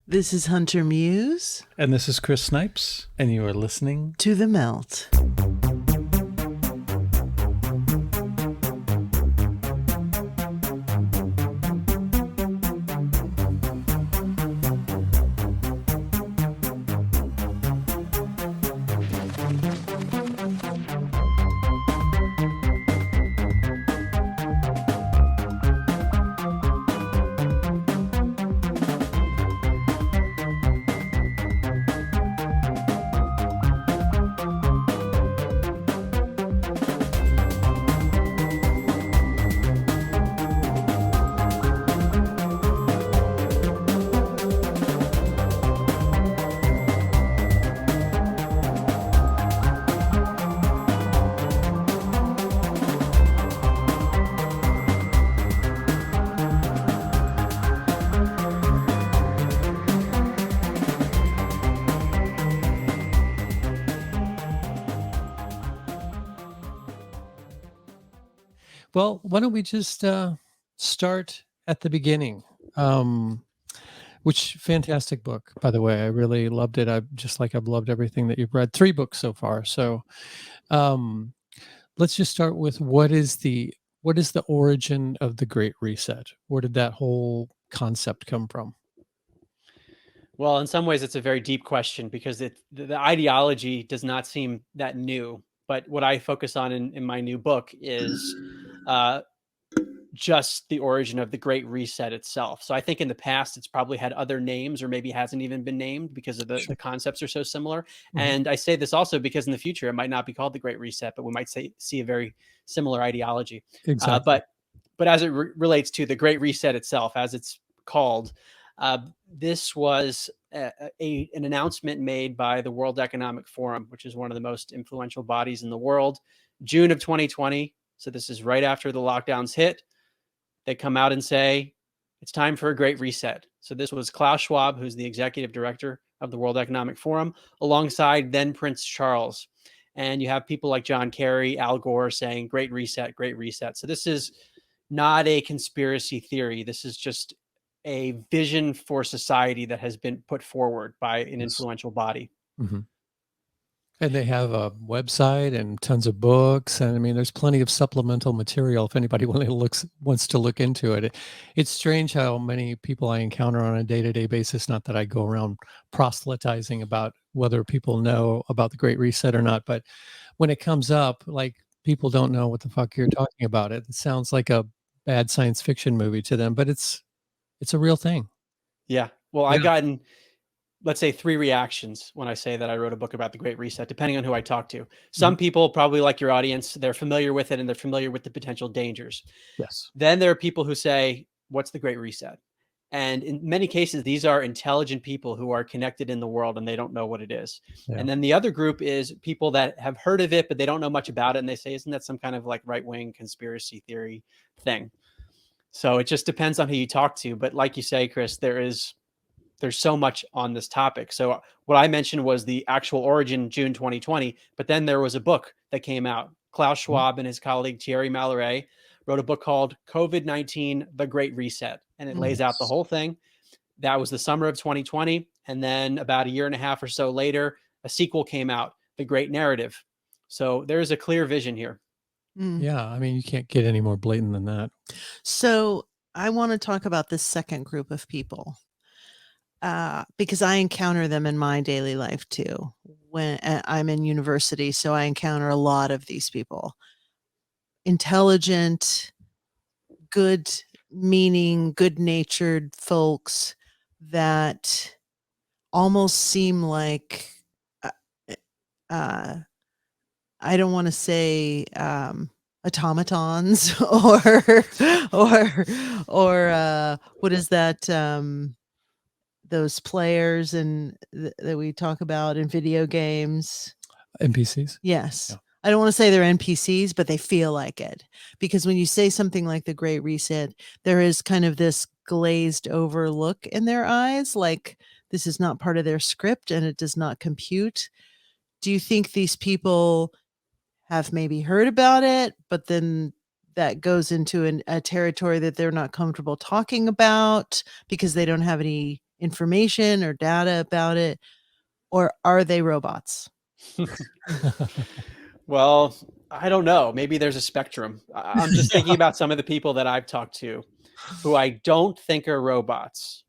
This is Hunter Muse And this is Chris Snipes, and you are listening. to The Melt. Well, why don't we just start at the beginning? Which fantastic book, by the way. I really loved it. I've loved everything that you've read. 3 books so far. So um, let's just start with what is the origin of the Great Reset? Where did that whole concept come from? Well, in some ways, it's a very deep question because the ideology does not seem that new. But what I focus on in my new book is uh, just the origin of the Great Reset itself. So I think in the past, it's probably had other names or maybe hasn't even been named because of the concepts are so similar. Mhm. And I say this also because in the future, it might not be called the Great Reset, but we might see a very similar ideology. Exactly. But as it relates to the Great Reset itself, as it's called, this was an announcement made by the World Economic Forum, which is one of the most influential bodies in the world, June of 2020. So this is right after the lockdowns hit. They come out and say, it's time for a great reset. So this was Klaus Schwab, who's the executive director of the World Economic Forum, alongside then Prince Charles. And you have people like John Kerry, Al Gore saying, great reset, great reset. So this is not a conspiracy theory. This is just a vision for society that has been put forward by an influential body. Mm-hmm. And they have a website and tons of books. And I mean, there's plenty of supplemental material if anybody wants to look into it. It's strange how many people I encounter on a day-to-day basis, not that I go around proselytizing about whether people know about the Great Reset or not, but when it comes up, like people don't know what the fuck you're talking about. It sounds like a bad science fiction movie to them, but it's a real thing. Yeah. Well, Yeah. I've gotten, let's say, 3 reactions when I say that I wrote a book about the Great Reset, depending on who I talk to. Some people, probably like your audience, they're familiar with it and they're familiar with the potential dangers. Yes. Then there are people who say, what's the Great Reset? And in many cases, these are intelligent people who are connected in the world and they don't know what it is. Yeah. And then the other group is people that have heard of it, but they don't know much about it. And they say, isn't that some kind of like right-wing conspiracy theory thing? So it just depends on who you talk to. But like you say, Chris, there's so much on this topic. So what I mentioned was the actual origin, June 2020, but then there was a book that came out. Klaus Schwab and his colleague Thierry Malloret wrote a book called COVID-19, The Great Reset, and it lays out the whole thing. That was the summer of 2020. And then about a year and a half or so later, a sequel came out, The Great Narrative. So there's a clear vision here. Yeah, I mean, you can't get any more blatant than that. So I want to talk about this second group of people because I encounter them in my daily life too. When I'm in university, so I encounter a lot of these people. Intelligent, good meaning, good-natured folks that almost seem like I don't want to say automatons or what is that those players and that we talk about in video games. NPCs? Yes. Yeah. I don't want to say they're NPCs, but they feel like it. Because when you say something like the Great Reset, there is kind of this glazed over look in their eyes, like this is not part of their script and it does not compute. Do you think these people have maybe heard about it, but then that goes into a territory that they're not comfortable talking about because they don't have any information or data about it, or are they robots? Well, I don't know. Maybe there's a spectrum. I'm just thinking about some of the people that I've talked to who I don't think are robots,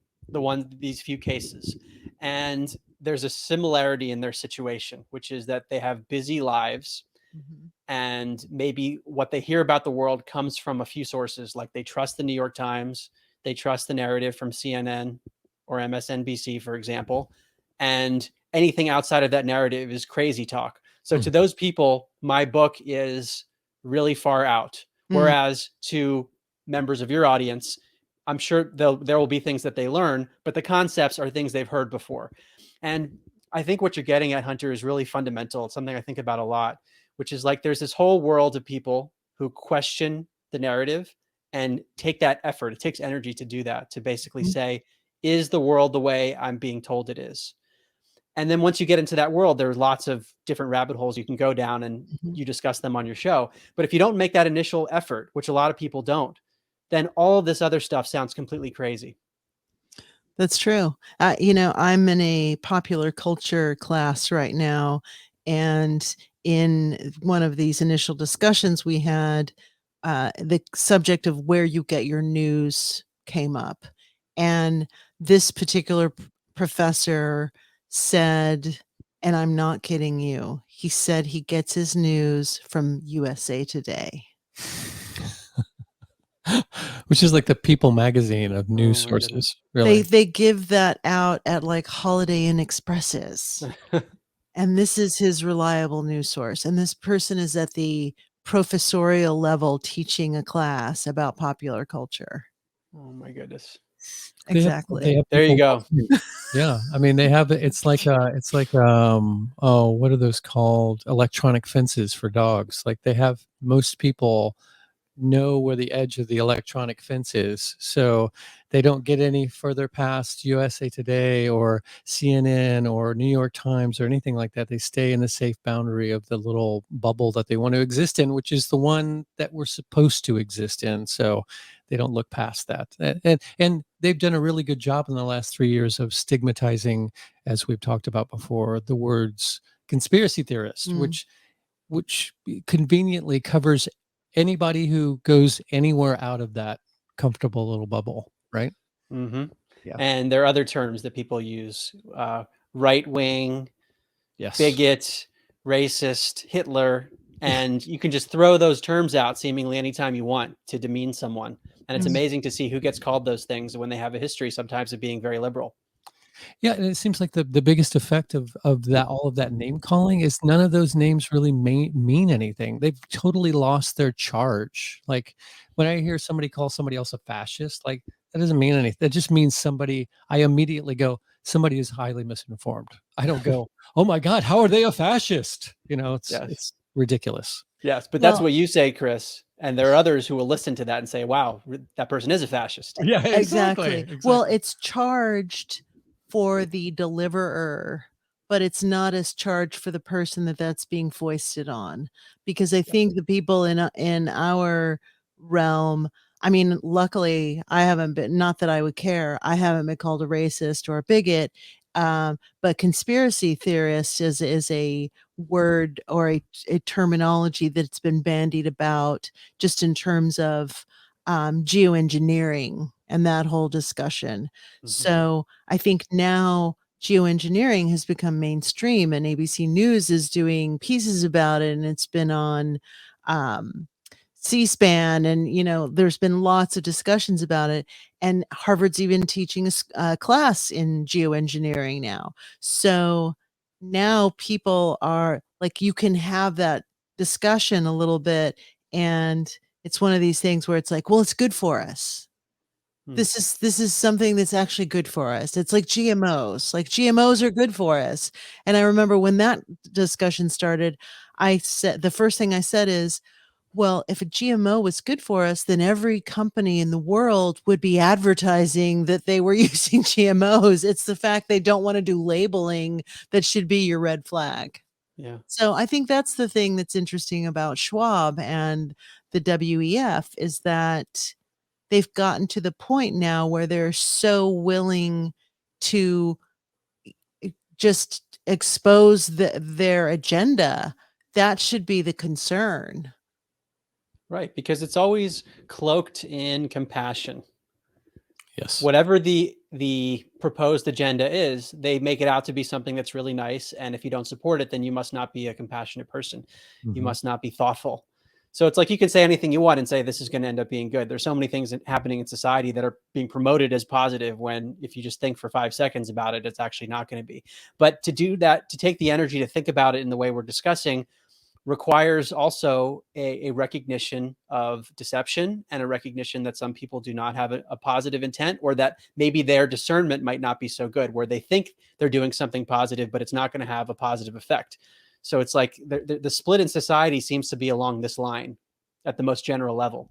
these few cases. And there's a similarity in their situation, which is that they have busy lives. Mm-hmm. And maybe what they hear about the world comes from a few sources, like they trust the New York Times, they trust the narrative from CNN or MSNBC, for example. And anything outside of that narrative is crazy talk. So to those people, my book is really far out. Whereas to members of your audience, I'm sure there will be things that they learn, but the concepts are things they've heard before. And I think what you're getting at, Hunter, is really fundamental. It's something I think about a lot, which is like there's this whole world of people who question the narrative and take that effort. It takes energy to do that, to basically say, is the world the way I'm being told it is? And then once you get into that world, there's lots of different rabbit holes you can go down, and you discuss them on your show. But if you don't make that initial effort, which a lot of people don't, then all of this other stuff sounds completely crazy. That's true. I'm in a popular culture class right now, and in one of these initial discussions we had, the subject of where you get your news came up. And this particular professor said, and I'm not kidding you, he said he gets his news from USA Today. Which is like the People magazine of news Oh my goodness. sources, really. They give that out at like Holiday Inn Expresses. And this is his reliable news source. And this person is at the professorial level teaching a class about popular culture. Oh my goodness. Exactly. There you go. Yeah, I mean, they have it's like oh, what are those called? Electronic fences for dogs. Like they have, most people know where the edge of the electronic fence is, so they don't get any further past USA Today or CNN or New York Times or anything like that. They stay in the safe boundary of the little bubble that they want to exist in, which is the one that we're supposed to exist in. So they don't look past that. And they've done a really good job in the last 3 years of stigmatizing, as we've talked about before, the words conspiracy theorist, which conveniently covers anybody who goes anywhere out of that comfortable little bubble, right? Mm-hmm. Yeah. And there are other terms that people use: right wing, Yes. bigot, racist, Hitler. And you can just throw those terms out seemingly anytime you want to demean someone. And it's amazing to see who gets called those things when they have a history sometimes of being very liberal. Yeah, and it seems like the biggest effect of that, all of that name calling, is none of those names really mean anything. They've totally lost their charge. Like when I hear somebody call somebody else a fascist, like that doesn't mean anything. That just means somebody, I immediately go, somebody is highly misinformed. I don't go, oh my God, how are they a fascist? It's ridiculous. Yes, but that's what you say, Chris. And there are others who will listen to that and say, wow, that person is a fascist. Yeah, exactly. Well, it's charged for the deliverer, but it's not as charged for the person that's being foisted on. Because I think the people in our realm, I mean, luckily I haven't been, not that I would care, I haven't been called a racist or a bigot. But conspiracy theorist is a word or a terminology that's been bandied about just in terms of geoengineering and that whole discussion. So I think now geoengineering has become mainstream, and ABC News is doing pieces about it, and it's been on C-SPAN, and there's been lots of discussions about it, and Harvard's even teaching a class in geoengineering now. So now people are like, you can have that discussion a little bit, and it's one of these things where it's like, well, it's good for us. This is something that's actually good for us. It's like GMOs. Like GMOs are good for us. And I remember when that discussion started, I said, the first thing I said is, well, if a GMO was good for us, then every company in the world would be advertising that they were using GMOs. It's the fact they don't want to do labeling that should be your red flag. Yeah. So I think that's the thing that's interesting about Schwab and the WEF, is that they've gotten to the point now where they're so willing to just expose their agenda. That should be the concern. Right, because it's always cloaked in compassion. Yes. Whatever the proposed agenda is, they make it out to be something that's really nice. And if you don't support it, then you must not be a compassionate person. You must not be thoughtful. So it's like you can say anything you want and say this is going to end up being good. There's so many things happening in society that are being promoted as positive when if you just think for 5 seconds about it, it's actually not going to be. But to do that, to take the energy to think about it in the way we're discussing, requires also a recognition of deception and a recognition that some people do not have a positive intent, or that maybe their discernment might not be so good, where they think they're doing something positive, but it's not going to have a positive effect. So it's like the split in society seems to be along this line at the most general level.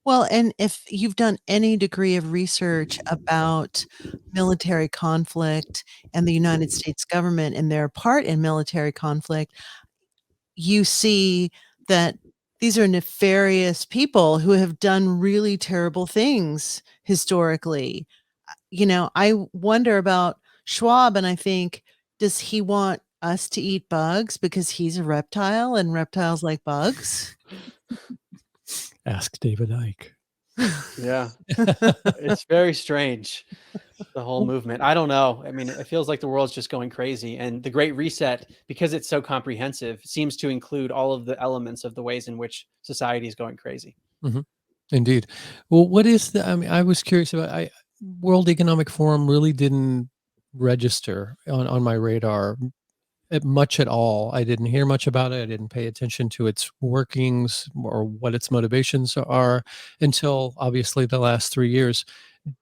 Well, and if you've done any degree of research about military conflict and the United States government and their part in military conflict, you see that these are nefarious people who have done really terrible things historically. I wonder about Schwab, and I think, does he want us to eat bugs because he's a reptile and reptiles like bugs? Ask David Icke. Yeah, it's very strange, the whole movement. I don't know. I mean, it feels like the world's just going crazy. And the Great Reset, because it's so comprehensive, seems to include all of the elements of the ways in which society is going crazy. Indeed. Well, what is I mean, I was curious about, World Economic Forum really didn't register on my radar much at all. I didn't hear much about it. I didn't pay attention to its workings or what its motivations are until obviously the last 3 years.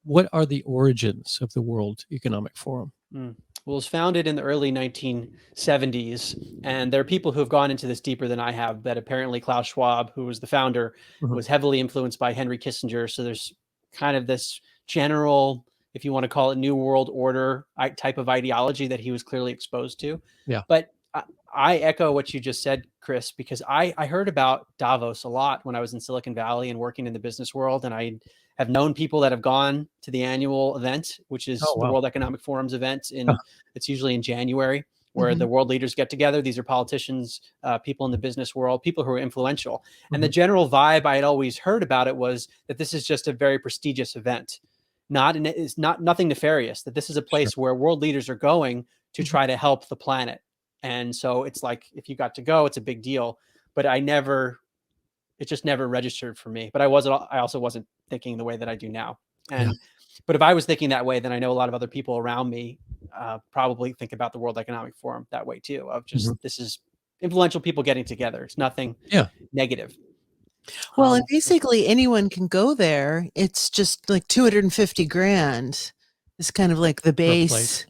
What are the origins of the World Economic Forum? Well, it was founded in the early 1970s, and there are people who have gone into this deeper than I have, but apparently Klaus Schwab, who was the founder, was heavily influenced by Henry Kissinger. So there's kind of this general, if you want to call it New World Order type of ideology that he was clearly exposed to. Yeah. But I echo what you just said, Chris, because I heard about Davos a lot when I was in Silicon Valley and working in the business world. And I have known people that have gone to the annual event, which is the World Economic Forum's event. It's usually in January, where the world leaders get together. These are politicians, people in the business world, people who are influential. And the general vibe I had always heard about it was that this is just a very prestigious event. It's not nothing nefarious, that this is a place where world leaders are going to try to help the planet. And so it's like, if you got to go, it's a big deal, but it just never registered for me. But I also wasn't thinking the way that I do now. But if I was thinking that way, then I know a lot of other people around me probably think about the World Economic Forum that way too, of just, this is influential people getting together. It's nothing negative. Well, and basically anyone can go there. It's just like 250 grand is kind of like the base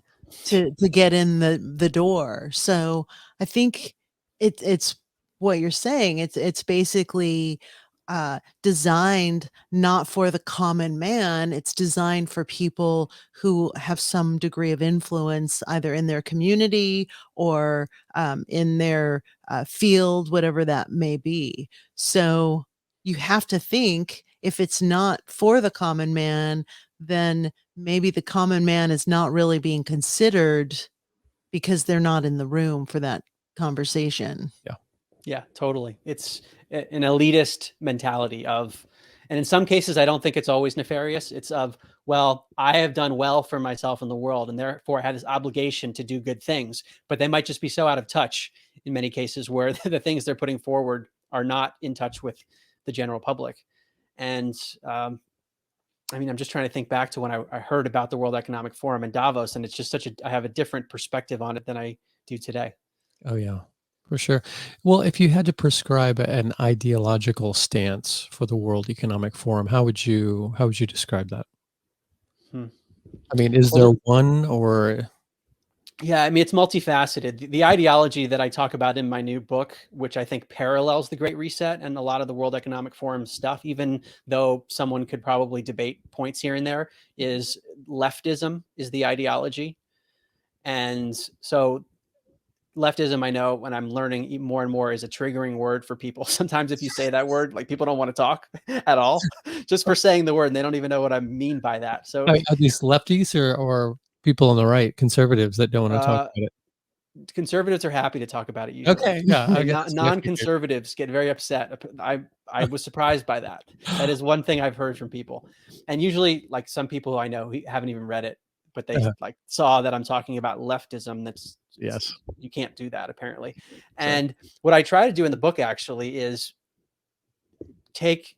to get in the door. So I think it's what you're saying. It's basically designed not for the common man. It's designed for people who have some degree of influence, either in their community or in their field, whatever that may be. So you have to think, if it's not for the common man, then maybe the common man is not really being considered because they're not in the room for that conversation. Yeah, totally. It's an elitist mentality of, and in some cases, I don't think it's always nefarious. It's of, well, I have done well for myself in the world, and therefore I have this obligation to do good things. But they might just be so out of touch in many cases where the things they're putting forward are not in touch with the general public. And I mean, I'm just trying to think back to when I heard about the World Economic Forum in Davos, and it's just I have a different perspective on it than I do today. Oh, yeah, for sure. Well, if you had to prescribe an ideological stance for the World Economic Forum, how would you describe that? I mean, is there one, or? Yeah, I mean, it's multifaceted. The ideology that I talk about in my new book, which I think parallels the Great Reset and a lot of the World Economic Forum stuff, even though someone could probably debate points here and there, is leftism is the ideology. And so leftism, I know when I'm learning more and more, is a triggering word for people. Sometimes if you say that word, like, people don't want to talk at all just for saying the word, and they don't even know what I mean by that. So Are these lefties or people on the right, conservatives that don't want to talk Uh, about it? Conservatives are happy to talk about it usually. Okay, yeah, I And guess that's what I figured. non-conservatives get very upset. I was surprised by that. That is one thing I've heard from people. And usually, like, some people who I know who haven't even read it, but they Uh-huh. like saw that I'm talking about leftism. Yes. You can't do that apparently. Exactly. And what I try to do in the book actually is take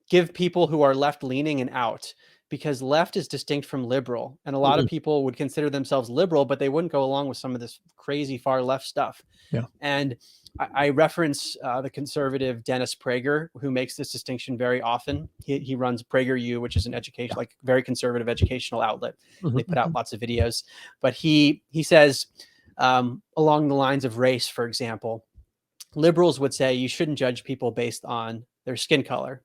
give people who are left leaning an out, because left is distinct from liberal, and a lot of Mhm. people would consider themselves liberal, but they wouldn't go along with some of this crazy far left stuff. Yeah. And I reference the conservative Dennis Prager, who makes this distinction very often. He runs PragerU, which is an education, like very conservative educational outlet. They Mhm, put out mhm. lots of videos, but he says along the lines of race, for example, liberals would say you shouldn't judge people based on their skin color.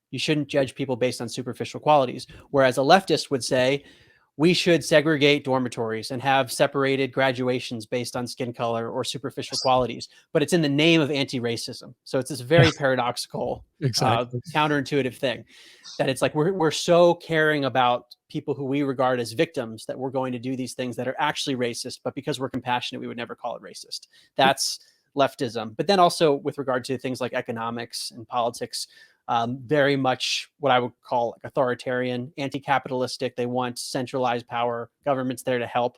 You shouldn't judge people based on superficial qualities. Whereas a leftist would say we should segregate dormitories and have separated graduations based on skin color or superficial Yes. qualities. But it's in the name of anti-racism. So it's this very Yes, paradoxical, exactly. counterintuitive thing, that it's like we're so caring about people who we regard as victims that we're going to do these things that are actually racist, but because we're compassionate, we would never call it racist. That's leftism. But then also with regard to things like economics and politics, very much what I would call like authoritarian, anti-capitalistic. They want centralized power. Government's there to help.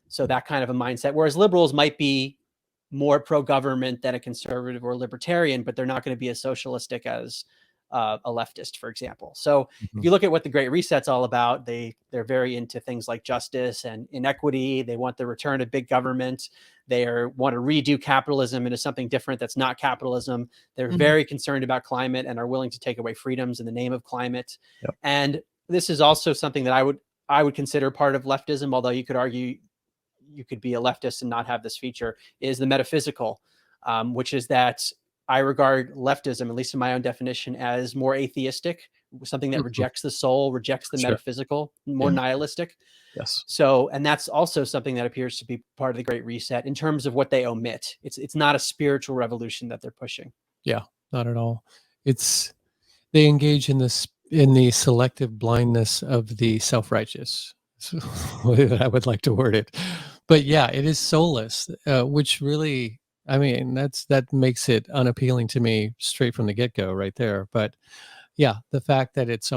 So that kind of a mindset. Whereas liberals might be more pro-government than a conservative or libertarian, but they're not going to be as socialistic as a leftist, for example. So if Mhm. you look at what the Great Reset's all about, they're very into things like justice and inequity. They want the return of big government. They want to redo capitalism into something different that's not capitalism. They're Mhm. very concerned about climate and are willing to take away freedoms in the name of climate. Yep. And this is also something that I would consider part of leftism, although you could argue you could be a leftist and not have this feature, is the metaphysical, which is that I regard leftism, at least in my own definition, as more atheistic, something that Mhm. rejects the soul, rejects For the sure. metaphysical, more Yeah. nihilistic. Yes. So, and that's also something that appears to be part of the Great Reset in terms of what they omit. It's not a spiritual revolution that they're pushing. Yeah, not at all. It's they engage in this in the selective blindness of the self-righteous. So I would like to word it. But yeah, it is soulless, which really, I mean, that makes it unappealing to me straight from the get-go right there. But yeah, the fact that it's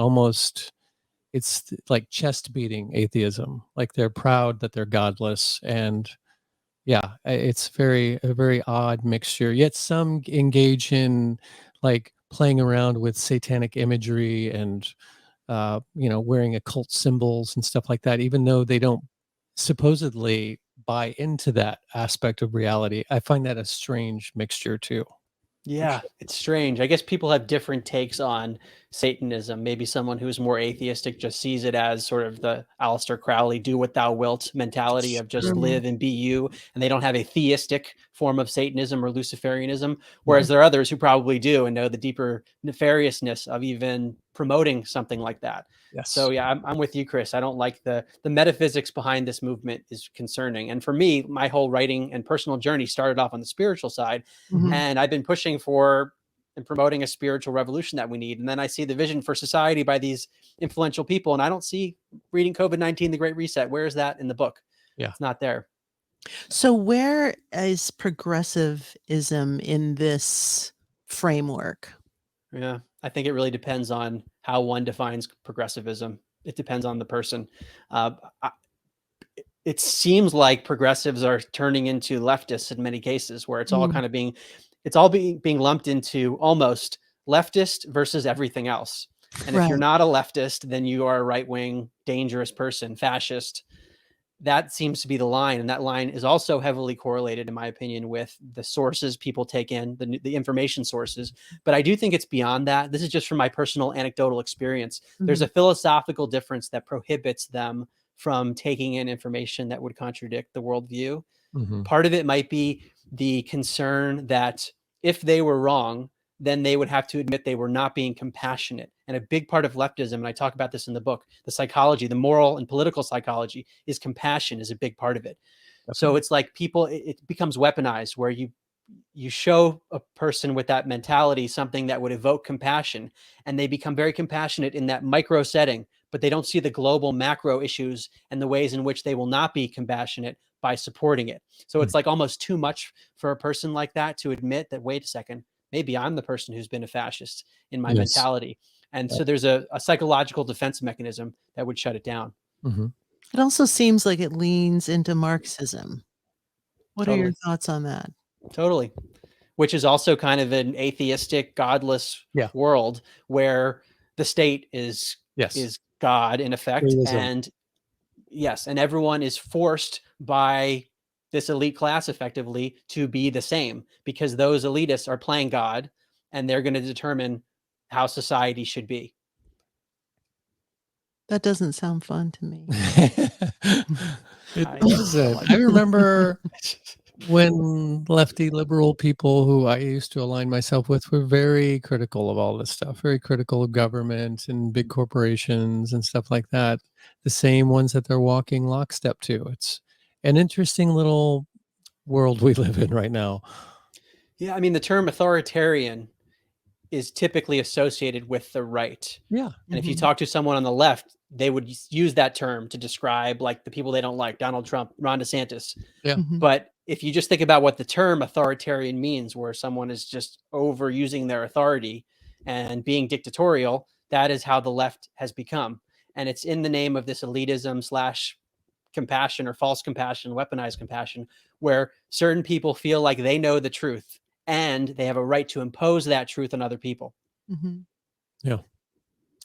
like chest beating atheism, like they're proud that they're godless. And yeah, it's a very odd mixture. Yet some engage in like playing around with satanic imagery and wearing occult symbols and stuff like that, even though they don't supposedly buy into that aspect of reality. I find that a strange mixture too, for Yeah, sure. it's strange. I guess people have different takes on Satanism. Maybe someone who's more atheistic just sees it as sort of the Aleister Crowley "do what thou wilt" mentality of just Mm. live and be you, and they don't have a theistic form of Satanism or Luciferianism. Mhm. Whereas there are others who probably do and know the deeper nefariousness of even promoting something like that. So Yes. yeah, I'm with you, Chris. I don't like the metaphysics behind this movement is concerning. And for me, my whole writing and personal journey started off on the spiritual side, Mhm. and I've been pushing for and promoting a spiritual revolution that we need. And then I see the vision for society by these influential people, and I don't see reading COVID-19, The Great Reset. Where is that in the book? Yeah. It's not there. So where is progressivism in this framework? Yeah, I think it really depends on how one defines progressivism. It depends on the person. Uh, I, it seems like progressives are turning into leftists in many cases, where it's all Mm, kind of being lumped into almost leftist versus everything else. And if you're right. not a leftist, then you are a right wing, dangerous person, fascist. That seems to be the line, and that line is also heavily correlated, in my opinion, with the sources people take in, the information sources. But I do think it's beyond that. This is just from my personal anecdotal experience. There's Mhm. a philosophical difference that prohibits them from taking in information that would contradict the worldview. Hmm. Part of it might be the concern that if they were wrong, then they would have to admit they were not being compassionate. And a big part of leftism, and I talk about this in the book, the psychology, the moral and political psychology, is compassion is a big part of it. So Definitely. it's like people, it becomes weaponized, where you show a person with that mentality something that would evoke compassion, and they become very compassionate in that micro setting. but they don't see the global macro issues and the ways in which they will not be compassionate by supporting it. So it's like almost too much for a person like that to admit that, wait a second, maybe I'm the person who's been a fascist in my Yes. mentality. And so there's a psychological defense mechanism that would shut it down. Mhm. It also seems like it leans into Marxism. What are your Totally. thoughts on that? Totally. Which is also kind of an atheistic, godless Yeah. world where the state is Yes. God in effect. Realism. And yes, and everyone is forced by this elite class effectively to be the same, because those elitists are playing God and they're going to determine how society should be. That doesn't sound fun to me. It I doesn't. like I it. remember when lefty liberal people who I used to align myself with were very critical of all this stuff, very critical of government and big corporations and stuff like that. The same ones that they're walking lockstep to. It's an interesting little world we live in right now. Yeah, I mean, the term authoritarian is typically associated with the right. Yeah. And if you Mhm. talk to someone on the left, they would use that term to describe like the people they don't like, Donald Trump, Ron DeSantis. Yeah. Mhm. But if you just think about what the term authoritarian means, where someone is just overusing their authority and being dictatorial, that is how the left has become. And it's in the name of this elitism slash compassion or false compassion, weaponized compassion, where certain people feel like they know the truth and they have a right to impose that truth on other people. Mhm. Yeah.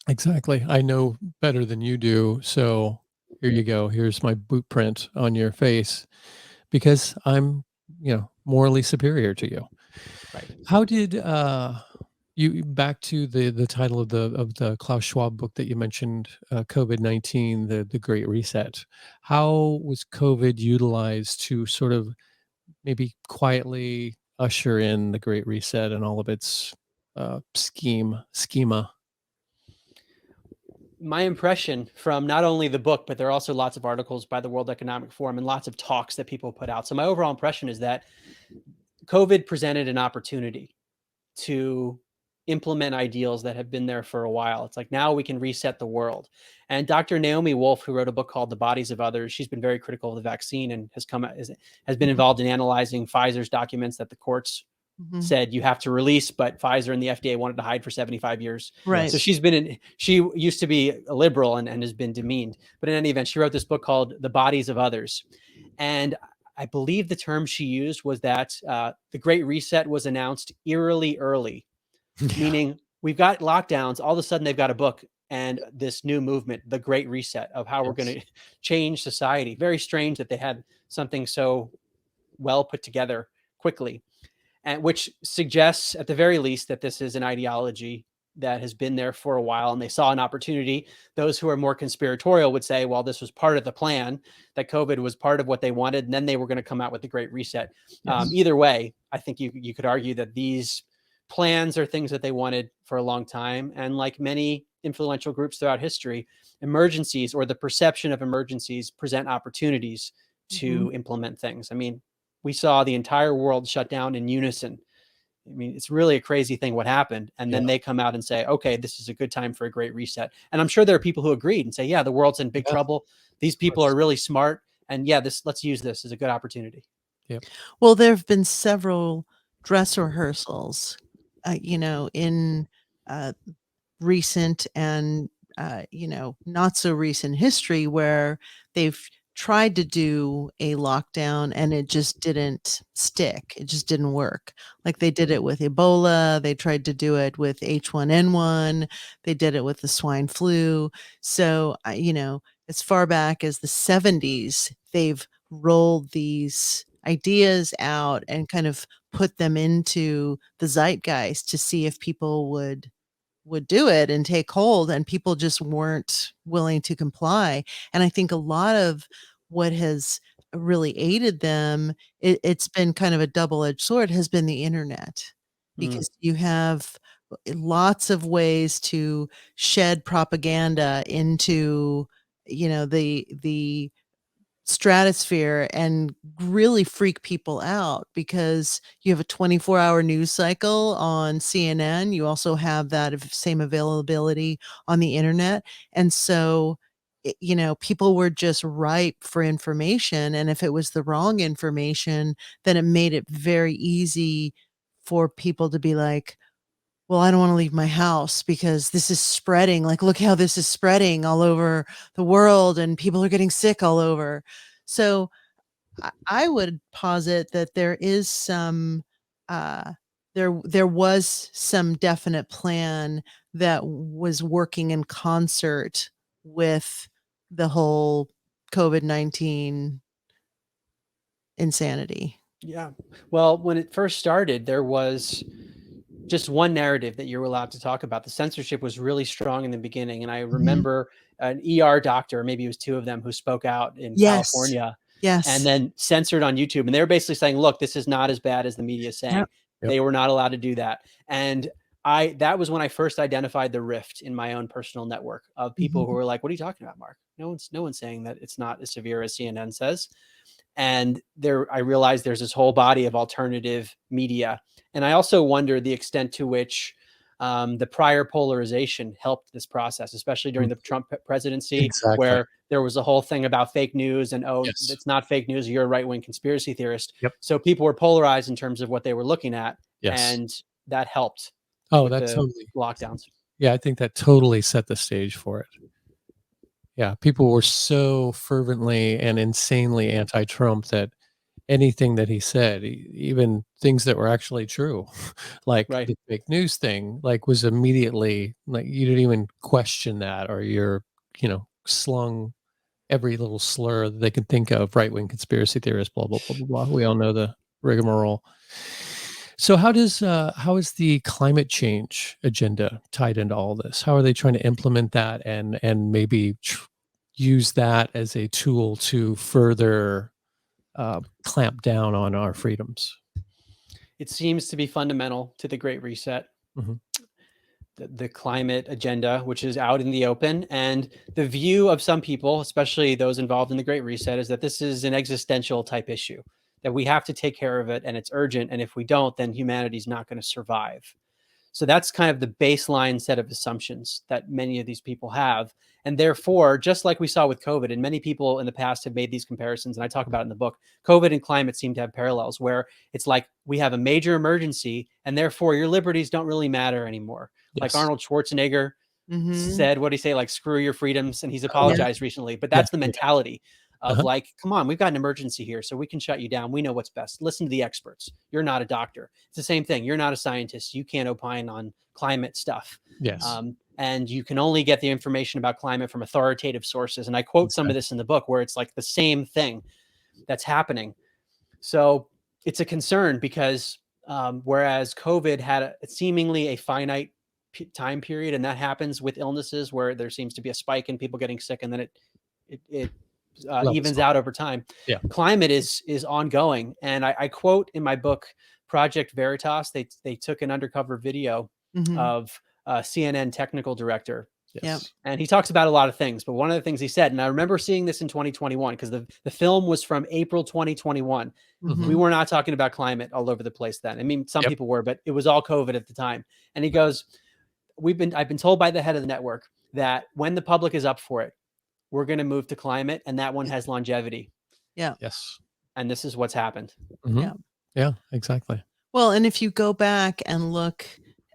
Exactly. I know better than you do. So here you go. Here's my boot print on your face because I'm, morally superior to you. Right. How did you back to the title of the Klaus Schwab book that you mentioned, COVID-19, the Great Reset? How was COVID utilized to sort of maybe quietly usher in the Great Reset and all of its schema? My impression from not only the book, but there are also lots of articles by the World Economic Forum and lots of talks that people put out. So my overall impression is that COVID presented an opportunity to implement ideals that have been there for a while. It's like, now we can reset the world. And Dr. Naomi Wolf, who wrote a book called The Bodies of Others, she's been very critical of the vaccine and has been involved in analyzing Pfizer's documents that the courts Mhm. said you have to release, but Pfizer and the FDA wanted to hide for 75 years. Right. So she used to be a liberal and has been demeaned. But in any event, she wrote this book called The Bodies of Others. And I believe the term she used was that the Great Reset was announced eerily early, meaning we've got lockdowns. All of a sudden, they've got a book and this new movement, the Great Reset, of how we're going to change society. Very strange that they had something so well put together quickly, and which suggests, at the very least, that this is an ideology that has been there for a while and they saw an opportunity. Those who are more conspiratorial would say, well, this was part of the plan, that COVID was part of what they wanted, and then they were going to come out with the Great Reset. Yes. Either way, I think you could argue that these plans are things that they wanted for a long time. And like many influential groups throughout history, emergencies or the perception of emergencies present opportunities to Mhm. implement things. I mean, we saw the entire world shut down in unison. I mean, it's really a crazy thing what happened. And then Yeah. they come out and say, okay, this is a good time for a great reset. And I'm sure there are people who agreed and say, yeah, the world's in big Yeah, trouble. These people course. are really smart. And yeah, let's use this as a good opportunity. Yep. Well, there have been several dress rehearsals, in uh, recent and not so recent history where they've tried to do a lockdown and it just didn't stick. It just didn't work. Like they did it with Ebola, they tried to do it with H1N1, they did it with the swine flu. So, as far back as the 70s, they've rolled these ideas out and kind of put them into the zeitgeist to see if people would do it and take hold, and people just weren't willing to comply. And I think a lot of what has really aided them, it's been kind of a double-edged sword, has been the internet, Mm, because you have lots of ways to shed propaganda into, the stratosphere and really freak people out, because you have a 24-hour news cycle on CNN. You also have that same availability on the internet. And so, people were just ripe for information. And if it was the wrong information, then it made it very easy for people to be like, well, I don't want to leave my house because this is spreading. Like, look how this is spreading all over the world and people are getting sick all over. So I would posit that there is some, there was some definite plan that was working in concert with the whole COVID-19 insanity. Yeah. Well, when it first started, there was just one narrative that you were allowed to talk about. The censorship was really strong in the beginning. And I remember an ER doctor, maybe it was two of them, who spoke out in Yes. California Yes. and then censored on YouTube. And they were basically saying, look, this is not as bad as the media is saying. Yep. They were not allowed to do that. And that was when I first identified the rift in my own personal network of people who were like, what are you talking about, Mark? No one's saying that it's not as severe as CNN says. And I realized there's this whole body of alternative media. And I also wonder the extent to which the prior polarization helped this process, especially during the Trump presidency, Exactly. where there was a whole thing about fake news and, Yes. it's not fake news, you're a right-wing conspiracy theorist. Yep. So people were polarized in terms of what they were looking at. Yes. And that helped Oh, with that the totally. lockdowns. Yeah, I think that totally set the stage for it. Yeah, people were so fervently and insanely anti-Trump that anything that he said, even things that were actually true, like Right. the fake news thing, like was immediately like you didn't even question that, or you're, slung every little slur that they can think of, right-wing conspiracy theorists, blah, blah, blah, blah, blah. We all know the rigmarole. So how is the climate change agenda tied into all this? How are they trying to implement that and maybe use that as a tool to further clamp down on our freedoms? It seems to be fundamental to the Great Reset. Mhm. The climate agenda, which is out in the open. And the view of some people, especially those involved in the Great Reset, is that this is an existential type issue, that we have to take care of it and it's urgent. And if we don't, then humanity's not going to survive. So that's kind of the baseline set of assumptions that many of these people have. And therefore, just like we saw with COVID, and many people in the past have made these comparisons, and I talk about it in the book, COVID and climate seem to have parallels where it's like we have a major emergency and therefore your liberties don't really matter anymore. Like Yes. Arnold Schwarzenegger said, what did he say? Like, screw your freedoms. And he's apologized recently, but that's the mentality of like, come on, we've got an emergency here, so we can shut you down. We know what's best. Listen to the experts. You're not a doctor. It's the same thing. You're not a scientist. You can't opine on climate stuff. Yes. And you can only get the information about climate from authoritative sources. And I quote some of this in the book where it's like the same thing that's happening. So it's a concern because whereas COVID had seemingly a finite time period, and that happens with illnesses where there seems to be a spike in people getting sick and then it evens out over time. Yeah. Climate is ongoing. And I quote in my book, Project Veritas, they took an undercover video of CNN technical director. Yes. And he talks about a lot of things, but one of the things he said, and I remember seeing this in 2021, because the film was from April 2021. We were not talking about climate all over the place then. I mean, some people were, but it was all COVID at the time. And he goes, I've been told by the head of the network that when the public is up for it, we're going to move to climate, and that one has longevity. Yeah. Yes. And this is what's happened. Yeah. Yeah, exactly. Well, and if you go back and look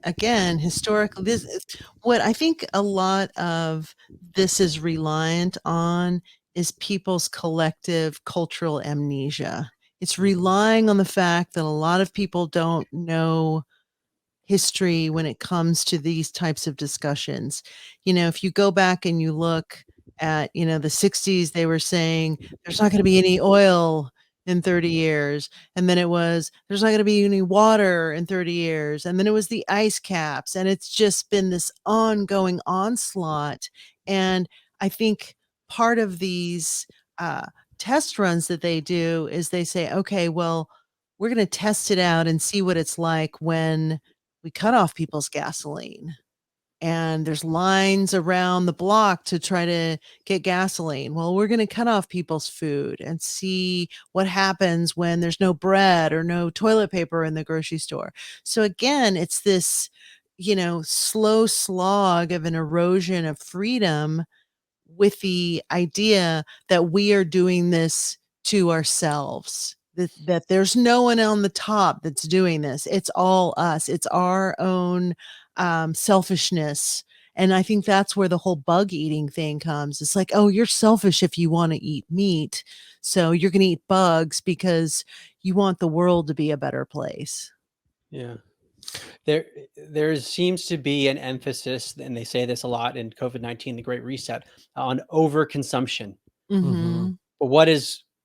again, historically, this is what I think a lot of this is reliant on is people's collective cultural amnesia. It's relying on the fact that a lot of people don't know history when it comes to these types of discussions. If you go back and you look at, the 60s, they were saying there's not going to be any oil in 30 years. And then it was, there's not going to be any water in 30 years. And then it was the ice caps. And it's just been this ongoing onslaught. And I think part of these test runs that they do is they say, okay, well, we're going to test it out and see what it's like when we cut off people's gasoline and there's lines around the block to try to get gasoline. Well, we're going to cut off people's food and see what happens when there's no bread or no toilet paper in the grocery store. So again, it's this, slow slog of an erosion of freedom, with the idea that we are doing this to ourselves, that there's no one on the top that's doing this. It's all us. It's our own selfishness. And I think that's where the whole bug eating thing comes. It's like, oh, you're selfish if you want to eat meat. So you're going to eat bugs because you want the world to be a better place. Yeah. There seems to be an emphasis, and they say this a lot in COVID-19, the Great Reset, on overconsumption. Mm-hmm. But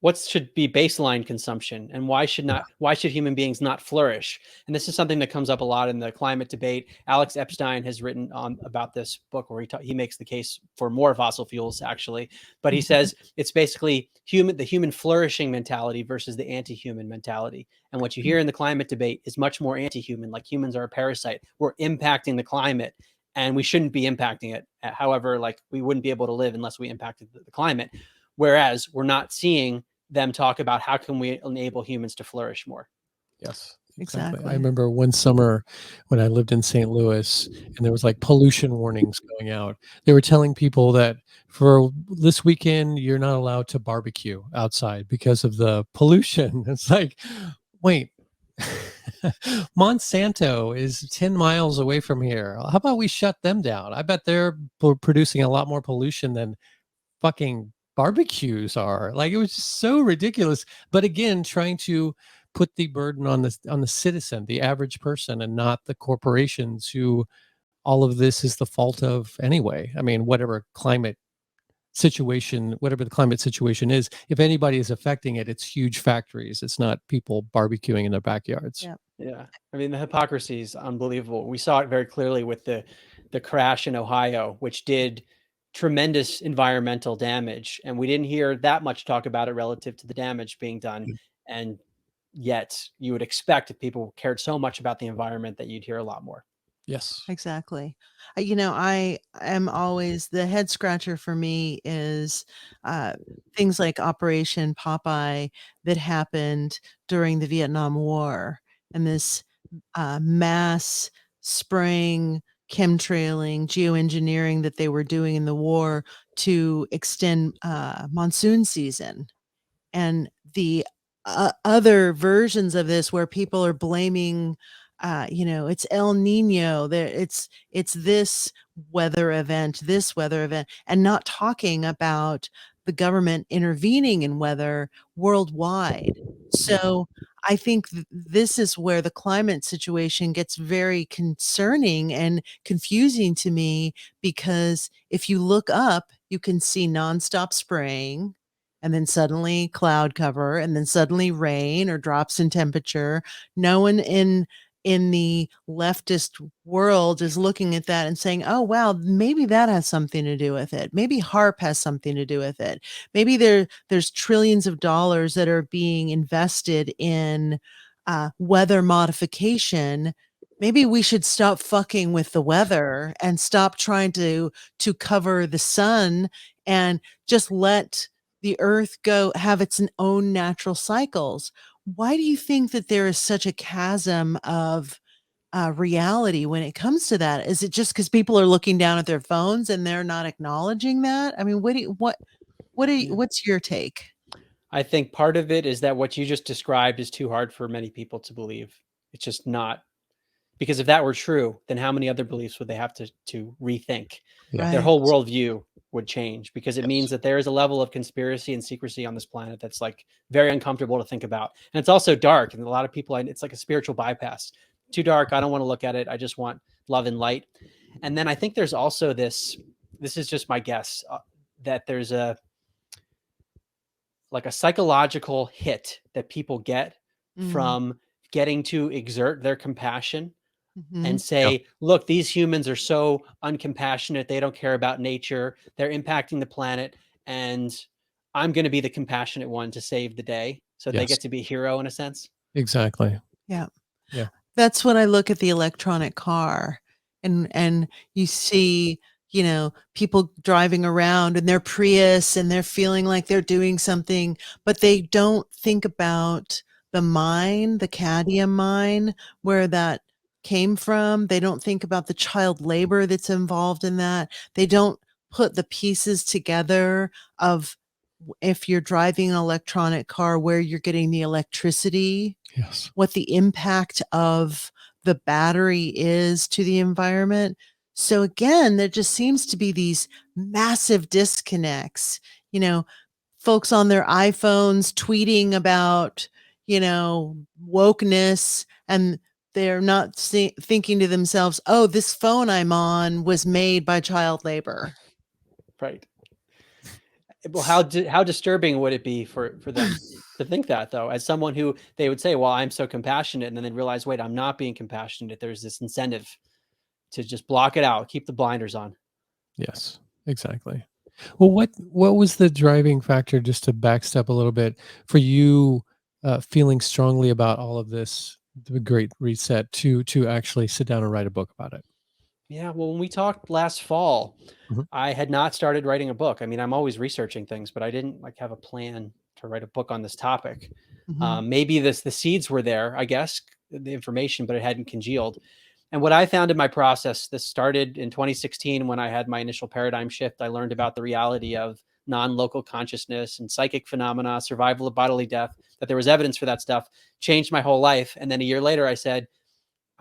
what should be baseline consumption, and why should human beings not flourish? And this is something that comes up a lot in the climate debate. Alex Epstein has written about this book where he makes the case for more fossil fuels, actually. But he says it's basically the human flourishing mentality versus the anti-human mentality. And what you hear in the climate debate is much more anti-human, like humans are a parasite. We're impacting the climate, and we shouldn't be impacting it. However, like, we wouldn't be able to live unless we impacted the climate. Whereas we're not seeing them talk about how can we enable humans to flourish more. Yes, Exactly. I remember one summer when I lived in St. Louis, and there was like pollution warnings going out. They were telling people that for this weekend, you're not allowed to barbecue outside because of the pollution. It's like, wait, Monsanto is 10 miles away from here. How about we shut them down? I bet they're producing a lot more pollution than fucking barbecues are. Like, it was just so ridiculous. But again, trying to put the burden on the citizen, the average person, and not the corporations who all of this is the fault of anyway. I mean, whatever the climate situation is, if anybody is affecting it, it's huge factories. It's not people barbecuing in their backyards. Yeah. I mean, the hypocrisy is unbelievable. We saw it very clearly with the crash in Ohio, which did tremendous environmental damage, and we didn't hear that much talk about it relative to the damage being done. And yet you would expect, if people cared so much about the environment, that you'd hear a lot more. Yes, Exactly. I am always, the head scratcher for me is things like Operation Popeye that happened during the Vietnam War, and this mass spraying, chemtrailing, geoengineering that they were doing in the war to extend monsoon season. And the other versions of this where people are blaming, it's El Nino, it's this weather event, and not talking about the government intervening in weather worldwide. So I think this is where the climate situation gets very concerning and confusing to me, because if you look up, you can see nonstop spraying, and then suddenly cloud cover, and then suddenly rain or drops in temperature. No one in the leftist world is looking at that and saying, "Oh, wow, maybe that has something to do with it. Maybe HARP has something to do with it. Maybe there's trillions of dollars that are being invested in weather modification. Maybe we should stop fucking with the weather and stop trying to cover the sun, and just let the earth have its own natural cycles." Why do you think that there is such a chasm of reality when it comes to that? Is it just because people are looking down at their phones and they're not acknowledging that? I mean, what's your take? I think part of it is that what you just described is too hard for many people to believe. It's just not, because if that were true, then how many other beliefs would they have to rethink? Yeah. Their Right. whole worldview would change, because it Yes. means that there is a level of conspiracy and secrecy on this planet that's like very uncomfortable to think about. And it's also dark. And a lot of people, it's like a spiritual bypass. Too dark. I don't want to look at it. I just want love and light. And then I think there's also this is just my guess, that there's a psychological hit that people get from getting to exert their compassion and say, look, these humans are so uncompassionate. They don't care about nature. They're impacting the planet. And I'm going to be the compassionate one to save the day. So they Yes. get to be a hero in a sense. Exactly. Yeah. Yeah. That's when I look at the electronic car. and you see, you know, people driving around in their Prius and they're feeling like they're doing something, but they don't think about the mine, the cadmium mine, where that came from. They don't think about the child labor that's involved in that. They don't put the pieces together of if you're driving an electronic car, where you're getting the electricity, Yes. what the impact of the battery is to the environment. So again, there just seems to be these massive disconnects, you know, folks on their iPhones tweeting about, you know, wokeness, and they're not thinking to themselves, oh, this phone I'm on was made by child labor. Right. Well, how disturbing would it be for them to think that, though, as someone who they would say, well, I'm so compassionate, and then they realize, wait, I'm not being compassionate. There's this incentive to just block it out, keep the blinders on. Yes, exactly. Well, what was the driving factor, just to backstep a little bit, for you feeling strongly about all of this, the Great Reset, to actually sit down and write a book about it? Yeah, well, when we talked last fall, Mhm. I had not started writing a book. I mean, I'm always researching things, but I didn't like have a plan to write a book on this topic. Mhm. Maybe the seeds were there, I guess, the information, but it hadn't congealed. And what I found in my process, this started in 2016 when I had my initial paradigm shift. I learned about the reality of non-local consciousness and psychic phenomena, survival of bodily death, that there was evidence for that stuff, changed my whole life. And then a year later, I said,